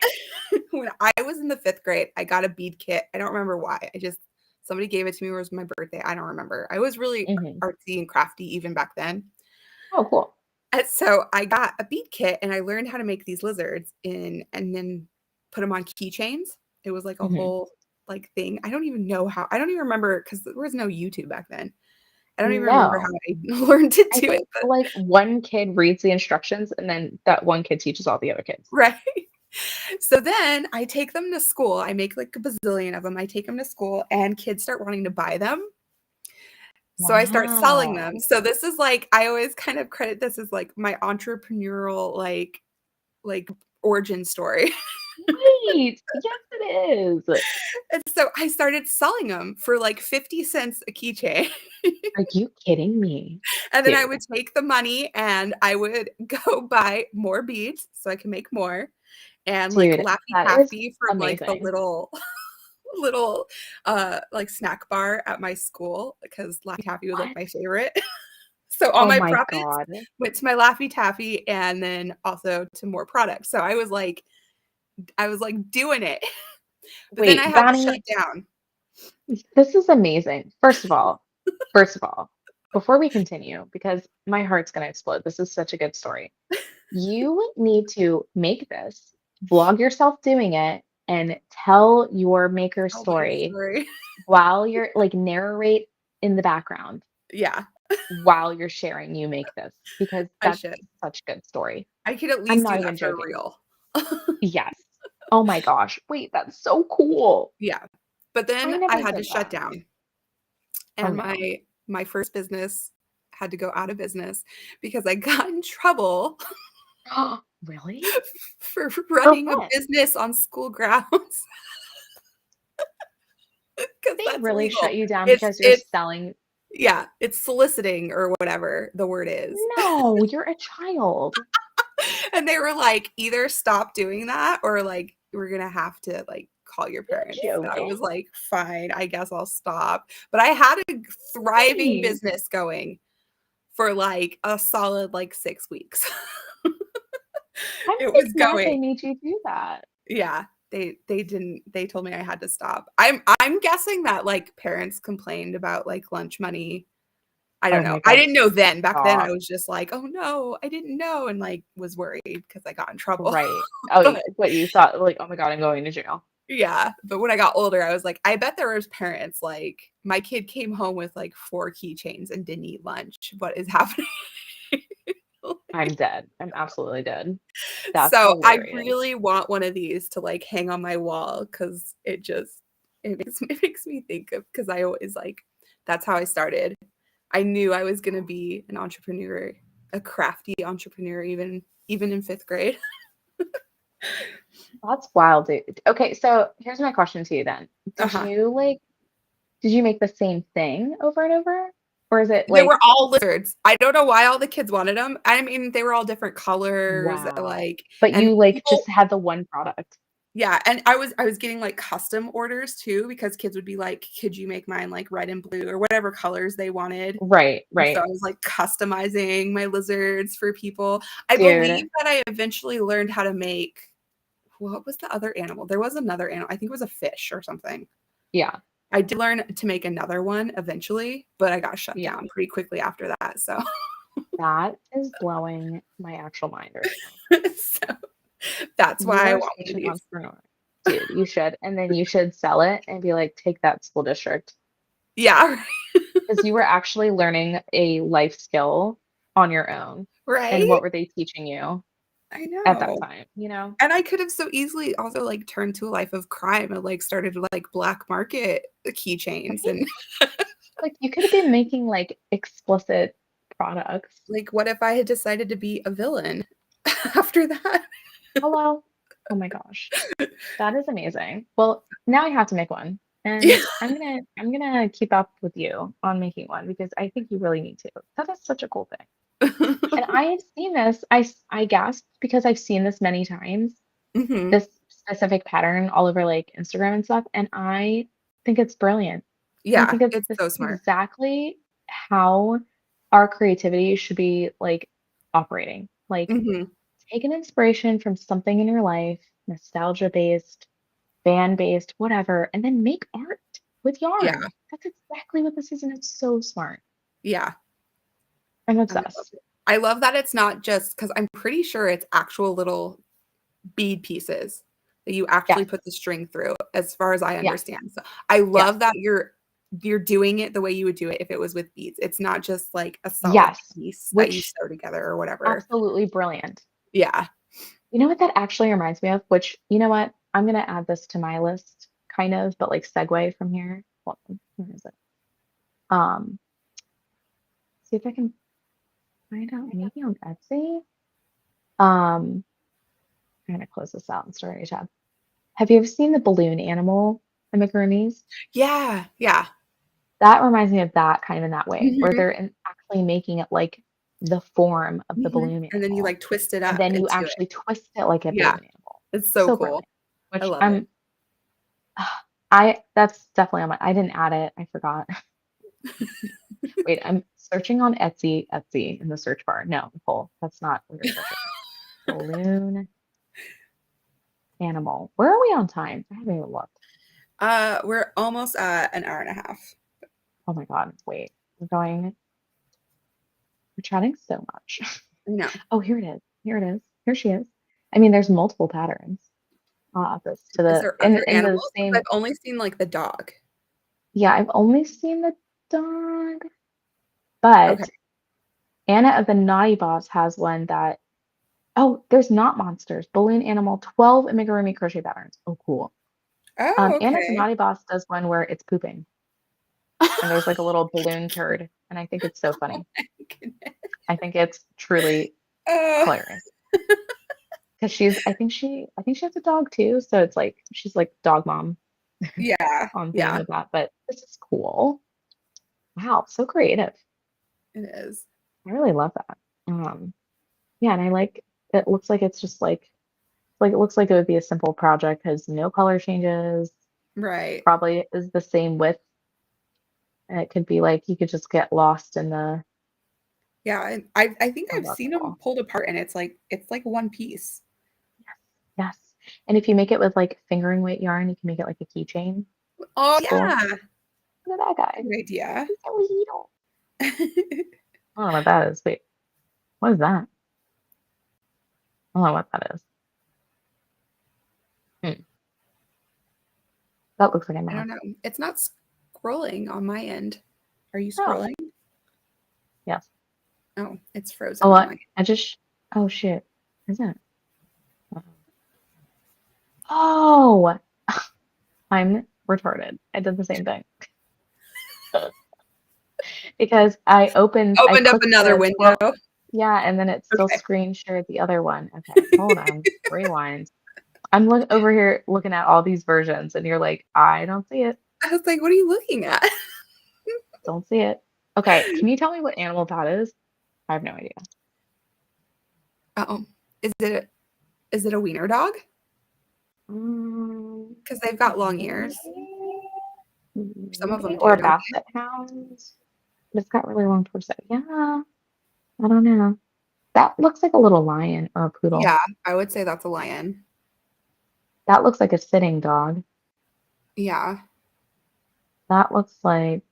When I was in the fifth grade, I got a bead kit. I don't remember why. I just Somebody gave it to me. It was my birthday. I don't remember. I was really Hmm. artsy and crafty even back then. Oh, cool. And so I got a bead kit and I learned how to make these lizards in and then put them on keychains. It was like a Hmm. whole like thing. I don't even know how. I don't even remember because there was no YouTube back then. I don't even remember how No, I learned to I do it, think but like one kid reads the instructions and then that one kid teaches all the other kids. right. So then I take them to school. I make like a bazillion of them. I take them to school and kids start wanting to buy them. So I start selling them. Wow. So this is like I always kind of credit this as like my entrepreneurial like origin story. Wait, yes, it is. And so I started selling them for like 50 cents a keychain. Are you kidding me? And then I Dude, would take the money and I would go buy more beads so I can make more and like dude, Laffy that is Taffy from like the amazing. little like snack bar at my school because Laffy Taffy was like What? my favorite. So all Oh my my profits God. went to my Laffy Taffy and then also to more products. So I was like doing it. But then I Wait, had to shut Bonnie, down. this is amazing. First of all, before we continue, because my heart's gonna explode. This is such a good story. You need to make this, vlog yourself doing it, and tell your maker Tell my story story. while you're like narrate in the background Yeah, while you're sharing you make this because I that's should. such a good story. I could at I'm least not do even that for joking. real. Yes. Oh my gosh. Wait, that's so cool. Yeah. But I then I never had to did shut that. down Oh and no. my first business had to go out of business because I got in trouble Really? for For running a what? business on school grounds because They that's really shut legal. you down It's because you're it's selling. yeah, it's soliciting or whatever the word is. No, you're a child. And they were like, either stop doing that or like we're gonna have to like call your parents. You're And I was joking. like, fine, I guess I'll stop. But I had a thriving Wait. business going for like a solid like 6 weeks. I'm It just was mad they going. made you do that. Yeah. They didn't they told me I had to stop. I'm guessing that like parents complained about like lunch money. I don't Oh know. my I God, didn't know then. Back then I stop. was just like, "Oh no, I didn't know," and like was worried because I got in trouble. Right. Oh, But what you thought, like, oh my God, I'm going to jail. yeah, but when I got older, I was like, I bet there was parents like my kid came home with like 4 keychains and didn't eat lunch. What is happening? I'm dead. I'm absolutely dead. That's So I hilarious. really want one of these to like hang on my wall because it makes me think of because I always like that's how I started. I knew I was gonna be an entrepreneur, a crafty entrepreneur, even in 5th grade. That's wild, dude. Okay, so here's my question to you then. Uh-huh. Did you make the same thing over and over? Or is it They were like, all lizards. I don't know why all the kids wanted them. I mean, they were all different colors, wow. like, But and you like people just had the one product. yeah, and I was getting, like, custom orders too because kids would be like, "Could you make mine, like, red and blue?" or whatever colors they wanted. Right, And so right. I was, like, customizing my lizards for people. I believe Dude. that I eventually learned how to make what was the other animal? There was another animal. I think it was a fish or something. Yeah, I did learn to make another one eventually, but I got shut yeah. down pretty quickly after that, so That is blowing my actual mind right now. so that's You why I are want such one of an these. entrepreneur. Dude, you should. And then you should sell it and be like, take that school district. Yeah, Because you were actually learning a life skill on your own. And right? what were they teaching you I at that know. time, you know? And I could have so easily also, like, turned to a life of crime and, like, started to, like, black market keychains Right? and, Like you could have been making like explicit products. like, what if I had decided to be a villain after that? Hello? Oh my gosh. That is amazing. Well, now I have to make one. Yeah. And I'm gonna keep up with you on making one because I think you really need to. That is such a cool thing. And I have seen this. I gasped because I've seen this many times, Mhm. this specific pattern all over like Instagram and stuff, and I think it's brilliant. And I Yeah, think it's it's this so is smart. exactly how our creativity should be like operating. Like Mhm. take an inspiration from something in your life, nostalgia based, fan based, whatever, and then make art. with Yeah. yarn. That's exactly what this is, and it's so smart. Yeah. I'm And I love obsessed. it. I love that it's not just because I'm pretty sure it's actual little bead pieces that you actually Yes, put the string through, as far as I yes, understand. So I yes, love that you're doing it the way you would do it if it was with beads. It's not just like a solid yes, piece that you which sew together or whatever. absolutely brilliant. Yeah. You know what that actually reminds me of? Which, you know what? I'm gonna add this to my list, kind of, but like segue from here. Hold on, where is it? Um, see if I can find out maybe on Etsy. Um, I'm gonna close this out and start a new tab. Have you ever seen the balloon animal amigurumis? Yeah. Yeah. That reminds me of that kind of in that way, where Mhm. they're actually making it like the form of the Mhm. balloon And then you animal, like twist it and up then you into it. actually twist it like a Yeah. balloon animal. It's so So cool. brilliant. I Which love it. I that's definitely on my. I didn't add it. I forgot. Wait, I'm searching on Etsy. Etsy in the search bar. No, Nicole, that's not what you're searching. Balloon animal. Where are we on time? I haven't even looked. We're almost at an hour and a half. Oh my God. Wait. We're going. We're chatting so much. I know. Oh, here it is. Here it is. Here she is. I mean, there's multiple patterns. I'll add this to Is the there other in the animals? Because same. I've only seen like the dog. Yeah, I've only seen the dog, Okay. but Anna of the Naughty Boss has one that. Oh, there's not monsters. Balloon animal, 12 amigurumi crochet patterns. Oh, cool. Oh, Anna the okay. Naughty Boss does one where it's pooping, and there's like a little balloon turd, and I think it's so funny. Goodness. I think it's truly Oh, hilarious because I think she has a dog too, so it's like she's like dog mom yeah. on theme Yeah, with that. But this is cool. Wow, so creative. it is. I really love that. Yeah, and I like it. Looks like it's just like it looks like it would be a simple project, has no color changes. Right. Probably is the same width. And it could be like you could just get lost in the. Yeah, and I think Oh, I've that's seen them cool. pulled apart and it's like one piece. Yes, yes. And if you make it with like fingering weight yarn, you can make it like a keychain. Oh, It's cool. yeah. Look at that guy. Good idea. He's so little. I don't know what that is. Wait, what is that? I don't know what that is. Hmm. That looks like a I don't map. know. It's not scrolling on my end. Are you Oh, scrolling? yes. Oh, it's Oh, frozen on what? my I just. Oh shit. Is that? Oh, I'm retarded. I did the same thing because I opened up clicked another the window. scroll. Yeah, and then it still Okay. screen shared the other one. Okay, hold on. Rewind. I'm over here looking at all these versions, and you're like, I don't see it. I was like, what are you looking at? Don't see it. Okay, can you tell me what animal that is? I have no idea. Oh, is it a wiener dog? Mm, Because they've got long maybe, ears. Some of them or do, a don't basset hound, but it's got really long torso. Yeah, I don't know. That looks like a little lion or a they? poodle. Yeah, I would say that's a lion. That looks like a sitting dog. Yeah. That looks like,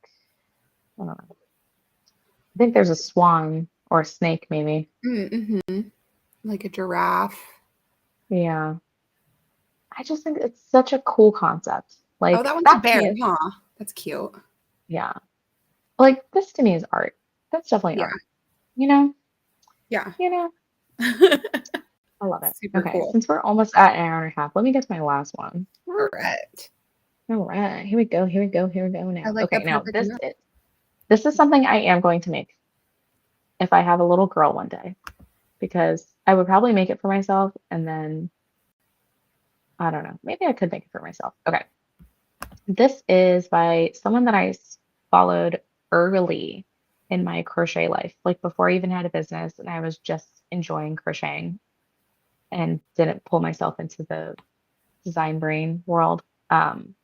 I don't know. I think there's a swan or a snake, maybe. Mm-hmm. Like a giraffe. Yeah. I just think it's such a cool concept. Oh, Like, that one's a that to bear, me is, huh? That's cute. yeah. Like, this to me is art. That's definitely Yeah. art. You know? Yeah. You know? I love it. Super Okay, cool. since we're almost at an hour and a half, let me get to my last one. All right. All right, here we go, here we go, here we go I now. like Okay, the now perfect amount. this is something I am going to make if I have a little girl one day, because I would probably make it for myself and then I don't know, maybe I could make it for myself. Okay, this is by someone that followed early in my crochet life, like before I even had a business and I was just enjoying crocheting and didn't pull myself into the design brain world. Um,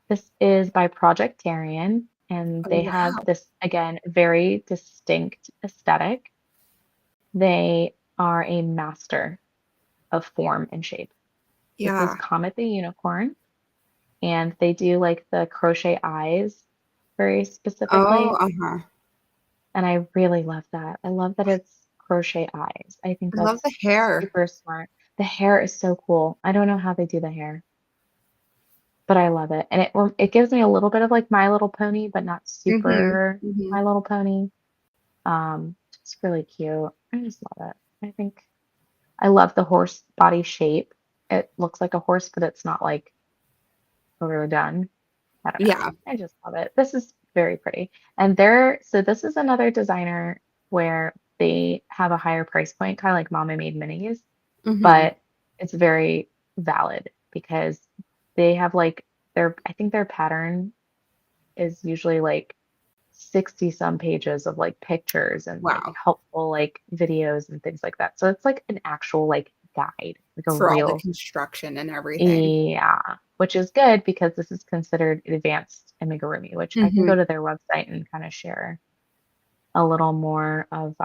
This is by Projectarian, and Oh, they have wow. this, again, very distinct aesthetic. They are a master of form and shape. This is Yeah. Comet the Unicorn. and they do like the crochet eyes very Oh, specifically. uh-huh. And I really love that. I love that it's crochet eyes. I think I love the that's hair. super smart. The hair is so cool. I don't know how they do the hair, but I love it. And it gives me a little bit of like My Little Pony, but not Mhm, super mhm. My Little Pony. It's really cute. I just love it. I think I love the horse body shape. It looks like a horse, but it's not like overdone. I don't know. Yeah. I just love it. This is very pretty. So this is another designer where they have a higher price point, kind of like Mama Made Minis, Mhm. but it's very valid because they have like I think their pattern is usually like 60 some pages of like pictures and like Wow. helpful like videos and things like that. So it's like an actual like guide, like a For all the real, construction and everything. yeah, which is good because this is considered advanced amigurumi, which I can Mhm. go to their website and kind of share a little more of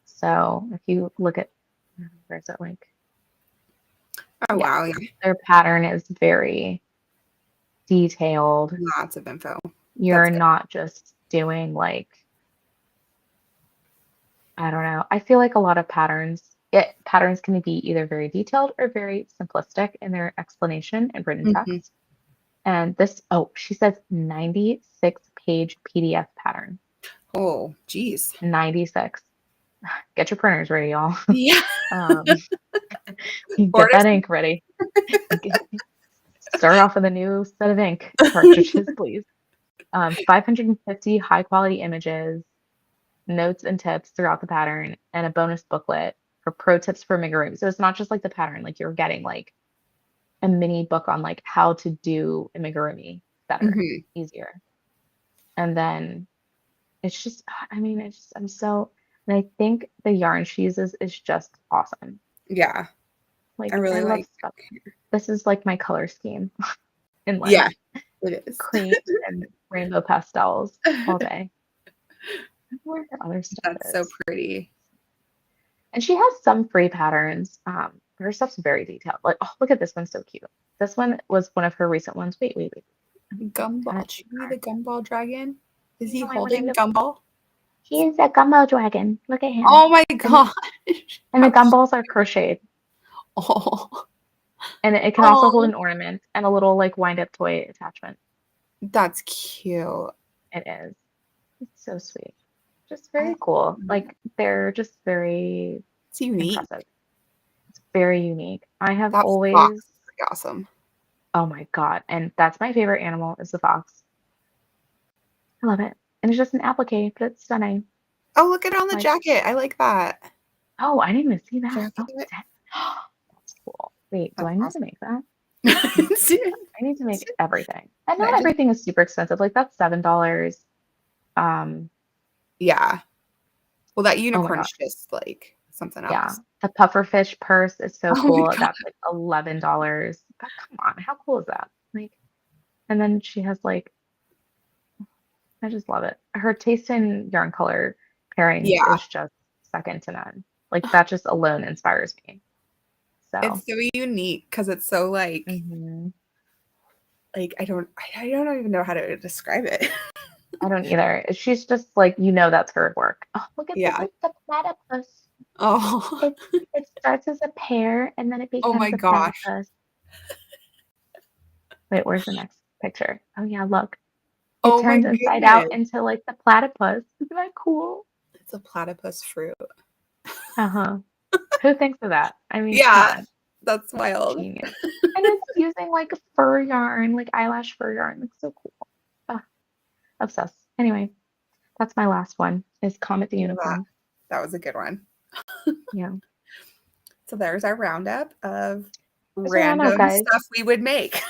so if you look at where's that link? Oh, Yeah, wow, yeah. their pattern is very detailed. Lots of info. That's You're good. not just doing like, I don't know. I feel like a lot of patterns can be either very detailed or very simplistic in their explanation and written Mhm. text. And this, oh, she says 96-page PDF pattern. Oh, geez. 96. Get your printers ready, y'all. Yeah. Um, get Order that some. ink ready. Start off with a new set of ink cartridges, please. 550 high quality images, notes and tips throughout the pattern, and a bonus booklet for pro tips for amigurumi. So it's not just like the pattern, like you're getting like a mini book on like how to do amigurumi better, Mhm. easier. And then it's just, I mean, and I think the yarn she uses is just awesome. Yeah. I Like, I really love like. stuff. This is like my color scheme in life, Yeah, it is. creams and rainbow pastels all day. I don't know where her other stuff That's so is. pretty. And she has some free patterns. Her stuff's very detailed. Like, oh, look at this one, so cute. This one was one of her recent ones. Wait, wait, wait. Kind Gumball. of Should we the gumball dragon? Is he No, I want him holding to. gumball? He's a gumball dragon. Look at him. Oh my And gosh. and the How gumballs are crocheted. oh. And it can also hold Oh, an ornament and a little like wind up toy attachment. that's cute. It is. It's so sweet. Just I, very cool. Like they're just very it's unique. impressive. It's very unique. I have That fox always, is pretty awesome. oh my God. And that's my favorite animal is the fox. I love it. And it's just an applique, but it's stunning. Oh, look at it on the Like, jacket. I like that. oh, I didn't even see that. Oh, Jacket. that's cool. Wait, do That's I need to awesome. make that? I need to make everything. And Can I not just everything is super expensive. Like that's $7. Um, yeah. Well, that oh my unicorn's God. just like something Yeah. else. The pufferfish purse is so Oh my cool. god. That's like $11. But come on, how cool is that? Like, and then she has like, I just love it. Her taste in yarn color pairings Yeah. is just second to none. Like that just alone inspires me. It's So, so unique because it's so mhm. like I don't even know how to describe it. I don't either. She's just like, that's her work. Oh, look at this. Yeah. It's the platypus. Oh. It it starts as a pear and then it Oh becomes my a gosh. platypus. Wait, where's the next picture? Oh yeah, look. It Oh my turns inside out goodness. into like the platypus. Isn't that cool? It's a platypus fruit. Uh-huh. Who thinks of that? I mean, come Yeah. on. That's wild. Genius. And it's using like fur yarn, like eyelash fur yarn. It's so cool. Ah, obsessed. Anyway, that's my last one is Comet the Love that. Unicorn. That was a good one. Yeah. So there's our roundup of There's a roundup, random guys. stuff we would make.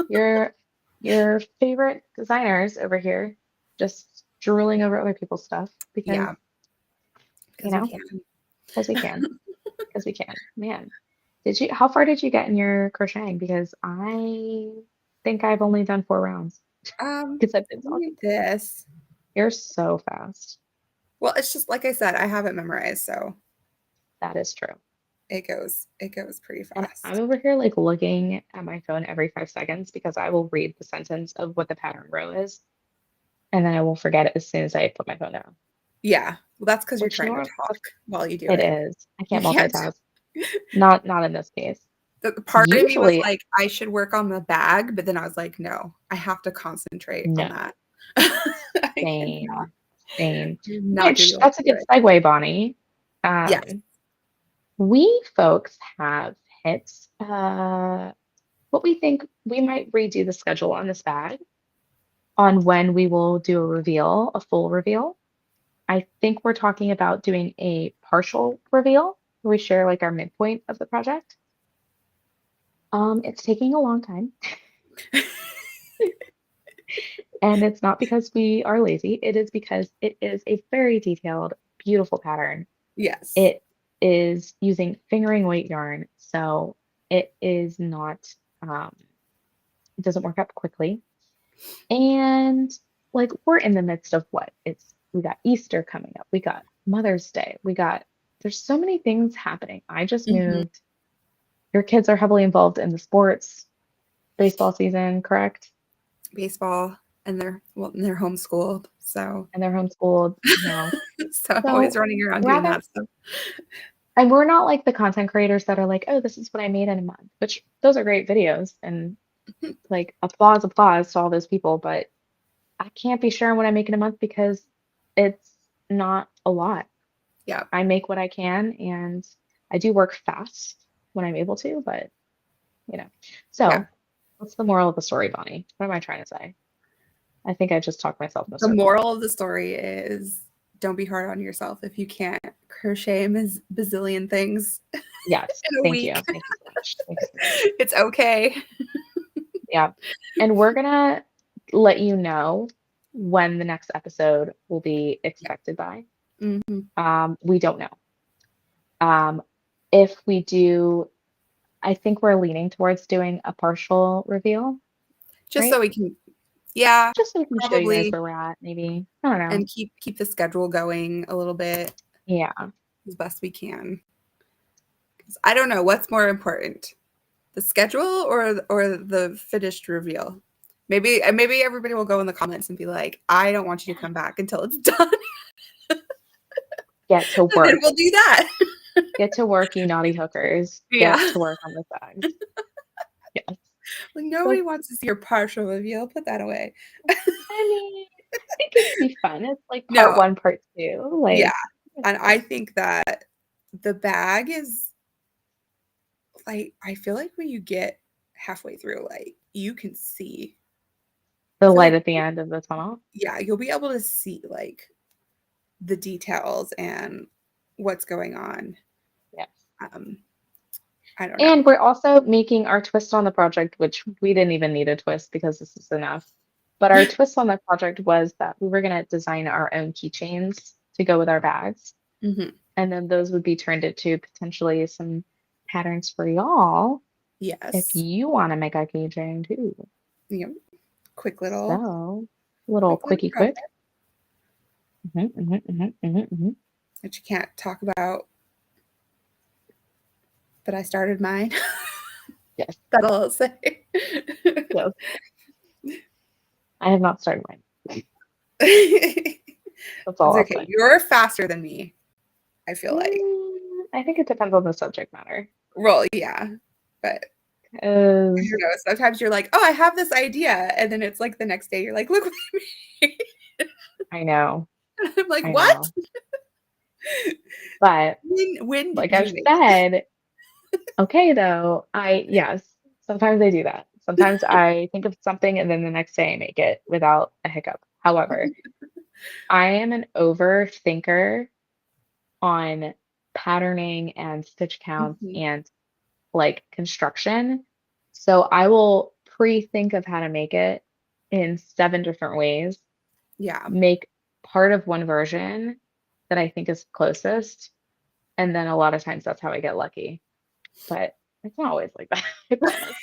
Your your favorite designers over here just drooling over other people's stuff because Yeah, you because we know, can. because we can. Because we can. Man, how far did you get in your crocheting? Because I think I've only done 4 rounds because I've been Read talking. this. You're so fast. Well, it's just like I said, I have it memorized, so That is true. It goes pretty And I'm fast. over here like looking at my phone every 5 seconds because I will read the sentence of what the pattern row is, and then I will forget it as soon as I put my phone down. Yeah. Well, that's because you're Which you trying know to what? talk while you do It it. is. I You can't can't. multitask. Not in this case. The part of me was Usually, like, I should work on the bag, but then I was like, no, I have to concentrate on no. that. I cannot, Same. Same. cannot do the Which only that's a good way. segue, Bonnie. Yes. Um, we folks have hit what we think we might redo the schedule on this bag on when we will do a reveal, a full reveal. I think we're talking about doing a partial reveal where we share like our midpoint of the project. It's taking a long time, and it's not because we are lazy. It is because it is a very detailed, beautiful pattern. Yes. It is using fingering weight yarn, so it is not, um, it doesn't work up quickly. And like we're in the midst of what? We got Easter coming up, we got Mother's Day, there's so many things happening. I just Hmm. moved. Your kids are heavily involved in the sports, baseball season, correct? Baseball, and they're homeschooled, so And they're homeschooled, so I'm always So running around doing rather, that stuff. and we're not like the content creators that are like, oh, this is what I made in a month, which those are great videos and like applause to all those people, but I can't be sharing what I make in a month because it's not a lot. Yeah. I make what I can and I do work fast when I'm able to, but you know. Yeah. So, what's the moral of the story, Bonnie? What am I trying to say? I think I just talked myself in a The circle. moral of the story is don't be hard on yourself if you can't crochet a bazillion things Yes, in a thank you. week. Thank you so much. Thank you so much. It's okay. Yeah. And we're gonna let you know when the next episode will be Yeah. expected by. Hmm. We don't know. Um, if we do, I think we're leaning towards doing a partial reveal, Just so right? we can, yeah, Just so we can show you guys probably, where we're at, maybe. I don't know. and keep the schedule going a little bit Yeah. as best we can. 'Cause I don't know what's more important, the schedule or the finished reveal. Maybe everybody will go in the comments and be like, I don't want you to come back until it's done. Get to And then work. we'll do that. Get to work, you naughty hookers. Yeah. Get to work on the bags. Yes. Like nobody So, wants to see your partial reveal. Put that away. I mean, I think it'd be fun. It's like part No, one, part two. yeah. Like, And I think that the bag is like, I feel like when you get halfway through, like you can see. I the feel light like, at the end of the tunnel. yeah, you'll be able to see like the details and what's going on. Yes. Um, I don't know. And we're also making our twist on the project, which we didn't even need a twist because this is enough. But our twist on the project was that we were going to design our own keychains to go with our bags. Hmm. And then those would be turned into potentially some patterns for y'all if Yes. you want to make a keychain too. You know, quick little, So, little quick little quickie quick. project that you can't talk about, but I started mine. Yes. That's all I'll say. Yes. I have not started mine. It's That's all I'll okay. say. You're faster than me, I feel like. I think it depends on the subject matter. Well, yeah. But I don't 'Cause know. Sometimes you're like, oh, I have this idea. And then it's like the next day, you're like, look what I made. I know, I'm like, I what? know. But When like did I've you make said, okay though, yes, sometimes I do that. Sometimes I think of something and then the next day I make it without a hiccup. However, I am an overthinker on patterning and stitch it? counts Mhm. and like construction. So I will pre-think of how to make it in 7 different ways, Yeah. make part of one version that I think is closest, and then a lot of times that's how I get lucky. But it's not always like that. I promise.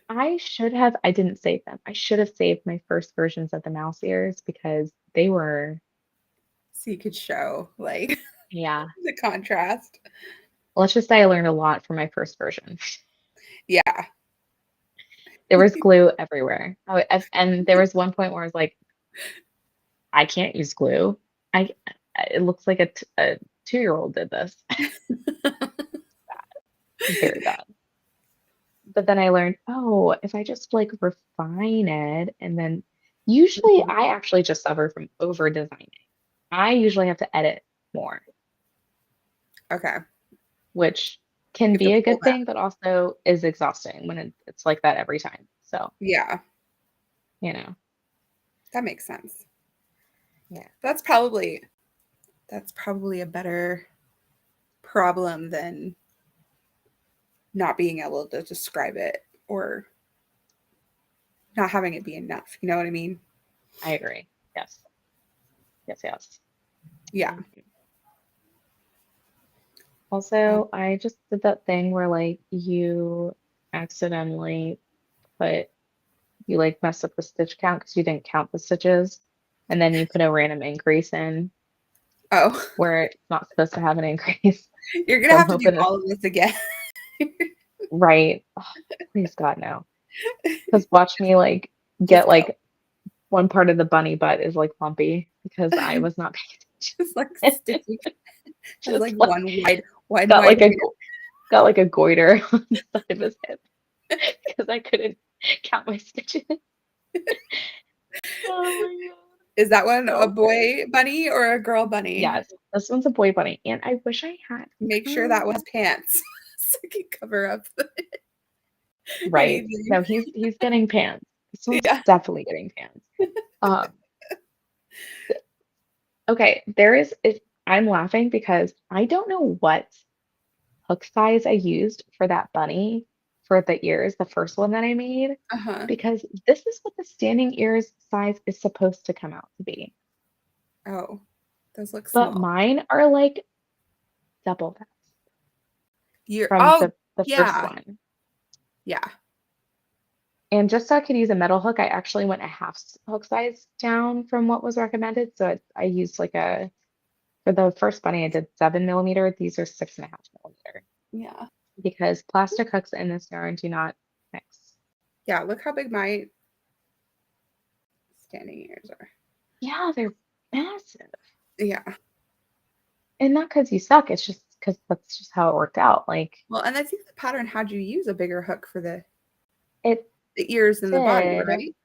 Promise. I didn't save them. I should have saved my first versions of the mouse ears because they were, So you could show, like, Yeah. The contrast. Let's just say I learned a lot from my first version. Yeah. There was glue everywhere. And there was one point where I was like, I can't use glue. I it looks like a 2-year-old did this. Very bad. But then I learned, oh, if I just like refine it and then usually Mhm. I actually just suffer from over designing. I usually have to edit more, Okay. which You can have be to a pull good back. thing, but also is exhausting when it's like that every time. So, Yeah, you know, that makes sense. yeah, That's probably a better problem than not being able to describe it or not having it be enough. You know what I mean? I agree. Yes, yes, yes. Yeah. Mhm. Um, Also, I just did that thing where like you accidentally put you like messed up the stitch count because you didn't count the stitches, and then you put a random increase in oh, where it's not supposed to have an increase. you're gonna So I'm have to do hoping this all of this again. right. Oh, please God no. Because watch me like Just get go. like one part of the bunny butt is like lumpy because I was not paying Just like attention. stitching. Has Just like like one wide, got wide like a hair. got like a goiter on the side of his hip because I couldn't count my stitches. Oh my God. Is that one a So funny. boy bunny or a girl bunny? Yes, this one's a boy bunny, and I wish I had. Make sure that one has pants so it can cover up Right. anything. No, he's getting pants. This one's Yeah. definitely getting pants. Um, okay, I'm laughing because I don't know what hook size I used for that bunny for the ears, the first one that I made, Uh-huh. because this is what the standing ears size is supposed to come out to be. Oh, those look But small. mine are like double that You're from oh the first yeah. one. Yeah. And just so I could use a metal hook, I actually went a hook size down from what was recommended. So I used like for the first bunny, I did 7 millimeter. These are 6.5 millimeter Yeah. because plastic hooks in this yarn do not mix. Yeah, look how big my standing ears are. Yeah, they're massive. Yeah. And not because you suck, it's just because that's just how it worked out. Like Well, and I think the pattern had you use a bigger hook for it the ears and the body, did. right?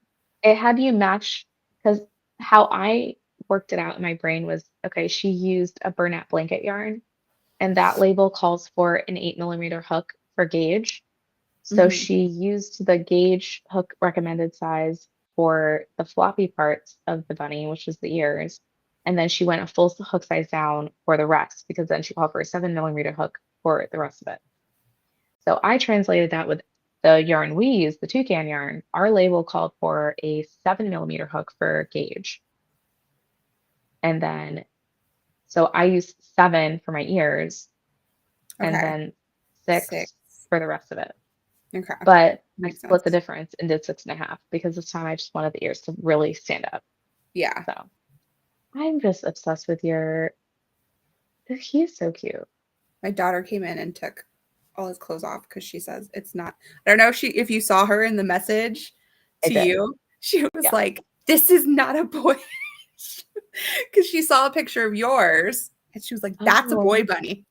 It had you match because how I worked it out in my brain was okay, she used a burlap blanket yarn, and that label calls for an 8 millimeter hook for gauge. So Hmm. she used the gauge hook recommended size for the floppy parts of the bunny, which is the ears. And then she went a full hook size down for the rest because then she called for a 7 millimeter hook for the rest of it. So I translated that with the yarn we use, the toucan yarn. Our label called for a 7 millimeter hook for gauge. And then, so I used 7 for my ears and Okay. then Six. 6 for the rest of it. Okay. But I Makes split the sense. difference and did 6.5 because this time I just wanted the ears to really stand up. Yeah. So I'm just obsessed with he is so cute. My daughter came in and took all his clothes off because she says it's not. I don't know if you saw her in the message I to did. you. She was Yeah. like, "This is not a boy," because she saw a picture of yours and she was like, "That's a Oh, boy bunny."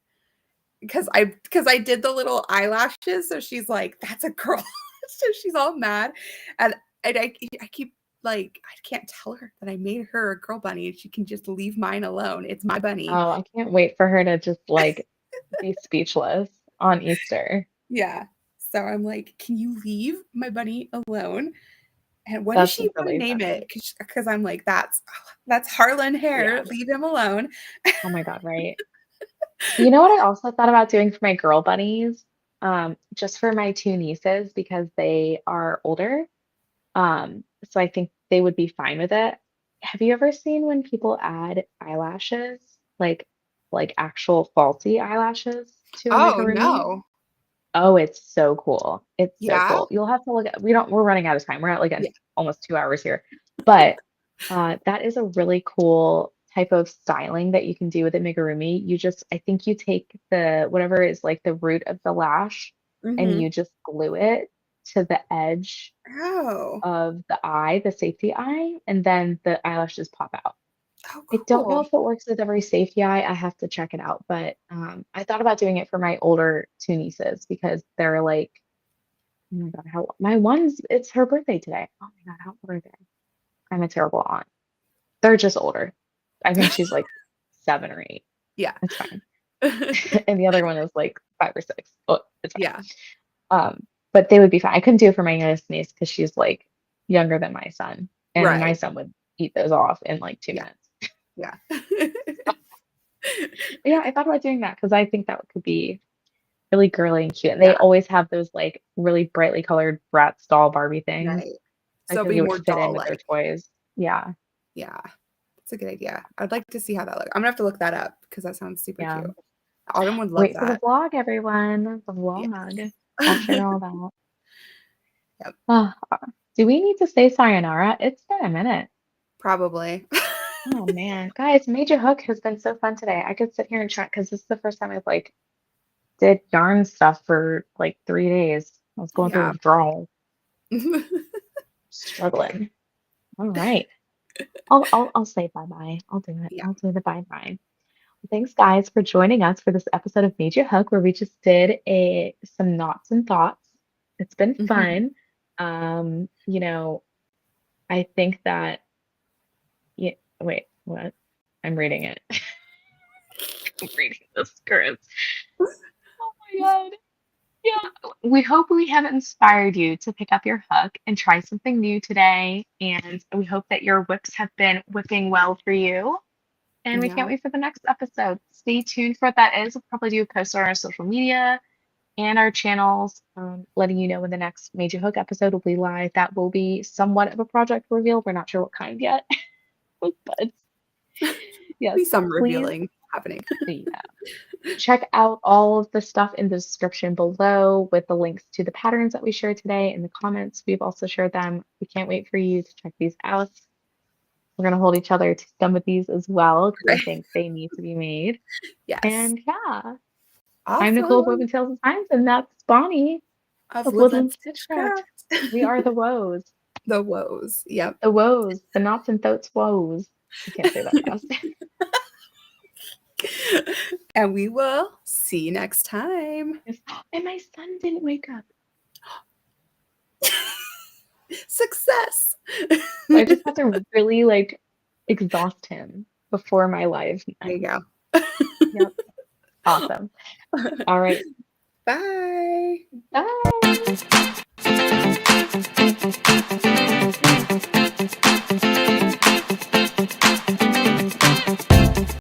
Because I did the little eyelashes, so she's like, "That's a girl." So she's all mad, and I keep like I can't tell her that I made her a girl bunny and she can just leave mine alone. It's my bunny. I can't wait for her to just like be speechless on Easter. Yeah. So I'm like, "Can you leave my bunny alone?" And what does That's she want to really name funny. it? Because I'm like, that's Harlan Yeah. Hare. Leave him alone. Oh my God, right. You know what I also thought about doing for my girl bunnies? Just for my 2 nieces because they are older. So I think they would be fine with it. Have you ever seen when people add eyelashes, like actual faulty eyelashes to a Oh amigurumi? no. Oh, it's so cool. It's so Yeah. cool. You'll have to look at, we're running out of time. We're at like Yeah. almost 2 hours here. But that is a really cool type of styling that you can do with amigurumi. I think you take the whatever is like the root of the lash and Mm-hmm. you just glue it to the edge Oh. of the eye, the safety eye, and then the eyelashes pop out. Oh, I don't know cool. if it works with every safety eye. I have to check it out, but I thought about doing it for my older two nieces because they're like, oh my God, how my one's it's her birthday today. Oh my God, how old are they? I'm a terrible aunt. They're just older. I think she's like 7 or 8. Yeah. It's fine. And the other one is like 5 or 6. Oh, it's fine. Yeah. But they would be fine. I couldn't do it for my youngest niece because she's like younger than my son, and my Right. son would eat those off in like two Yeah. minutes. Yeah. But yeah, I thought about doing that because I think that could be really girly and cute. And they Yeah. always have those like really brightly colored Bratz doll Barbie things. Right. I So it'll feel like be it would more fit in with their doll-like. toys. Yeah, Yeah. That's a good idea. I'd like to see how that looks. I'm gonna have to look that up because that sounds super yeah. cute. Autumn would love Wait for the that. vlog, everyone. The vlog. I'll Yes. share all that. Yep. Ah, do we need to say sayonara? It's been a minute. Probably. Oh man, guys, Major Hook has been so fun today. I could sit here and chat because this is the first time I've like did yarn stuff for like 3 days. I was going through Yeah. withdrawal, struggling. All right. I'll say bye-bye. I'll do it. Yeah. I'll do the bye-bye. Thanks, guys, for joining us for this episode of Major Hook, where we just did some knots and thoughts. It's been Mhm. fun. I think that yeah, wait, what? I'm reading it. I'm reading the script. Oh my God. Yeah. We hope we have inspired you to pick up your hook and try something new today. And we hope that your whips have been whipping well for you. And we can't Yeah. wait for the next episode. Stay tuned for what that is. We'll probably do a post on our social media and our channels, letting you know when the next Major Hook episode will be live. That will be somewhat of a project reveal. We're not sure what kind yet, but yes, Be some please, revealing happening. yeah, check out all of the stuff in the description below with the links to the patterns that we shared today in the comments. We've also shared them. We can't wait for you to check these out. We're going to hold each other to some of these as well because I Right. think they need to be made. Yes. And yeah, I'm Nicole of Awesome. Woven Tales and Times, and that's Bonnie Of of Woodland Woodland Stitchcraft. Stitchcraft. We are the woes, The woes. Yep. the woes, the knots and thoats woes. I can't say that fast. And we will see you next time. And my son didn't wake up. Success. I just have to really like exhaust him before my live There you ends. go. Yep. Awesome. All right. Bye. Bye.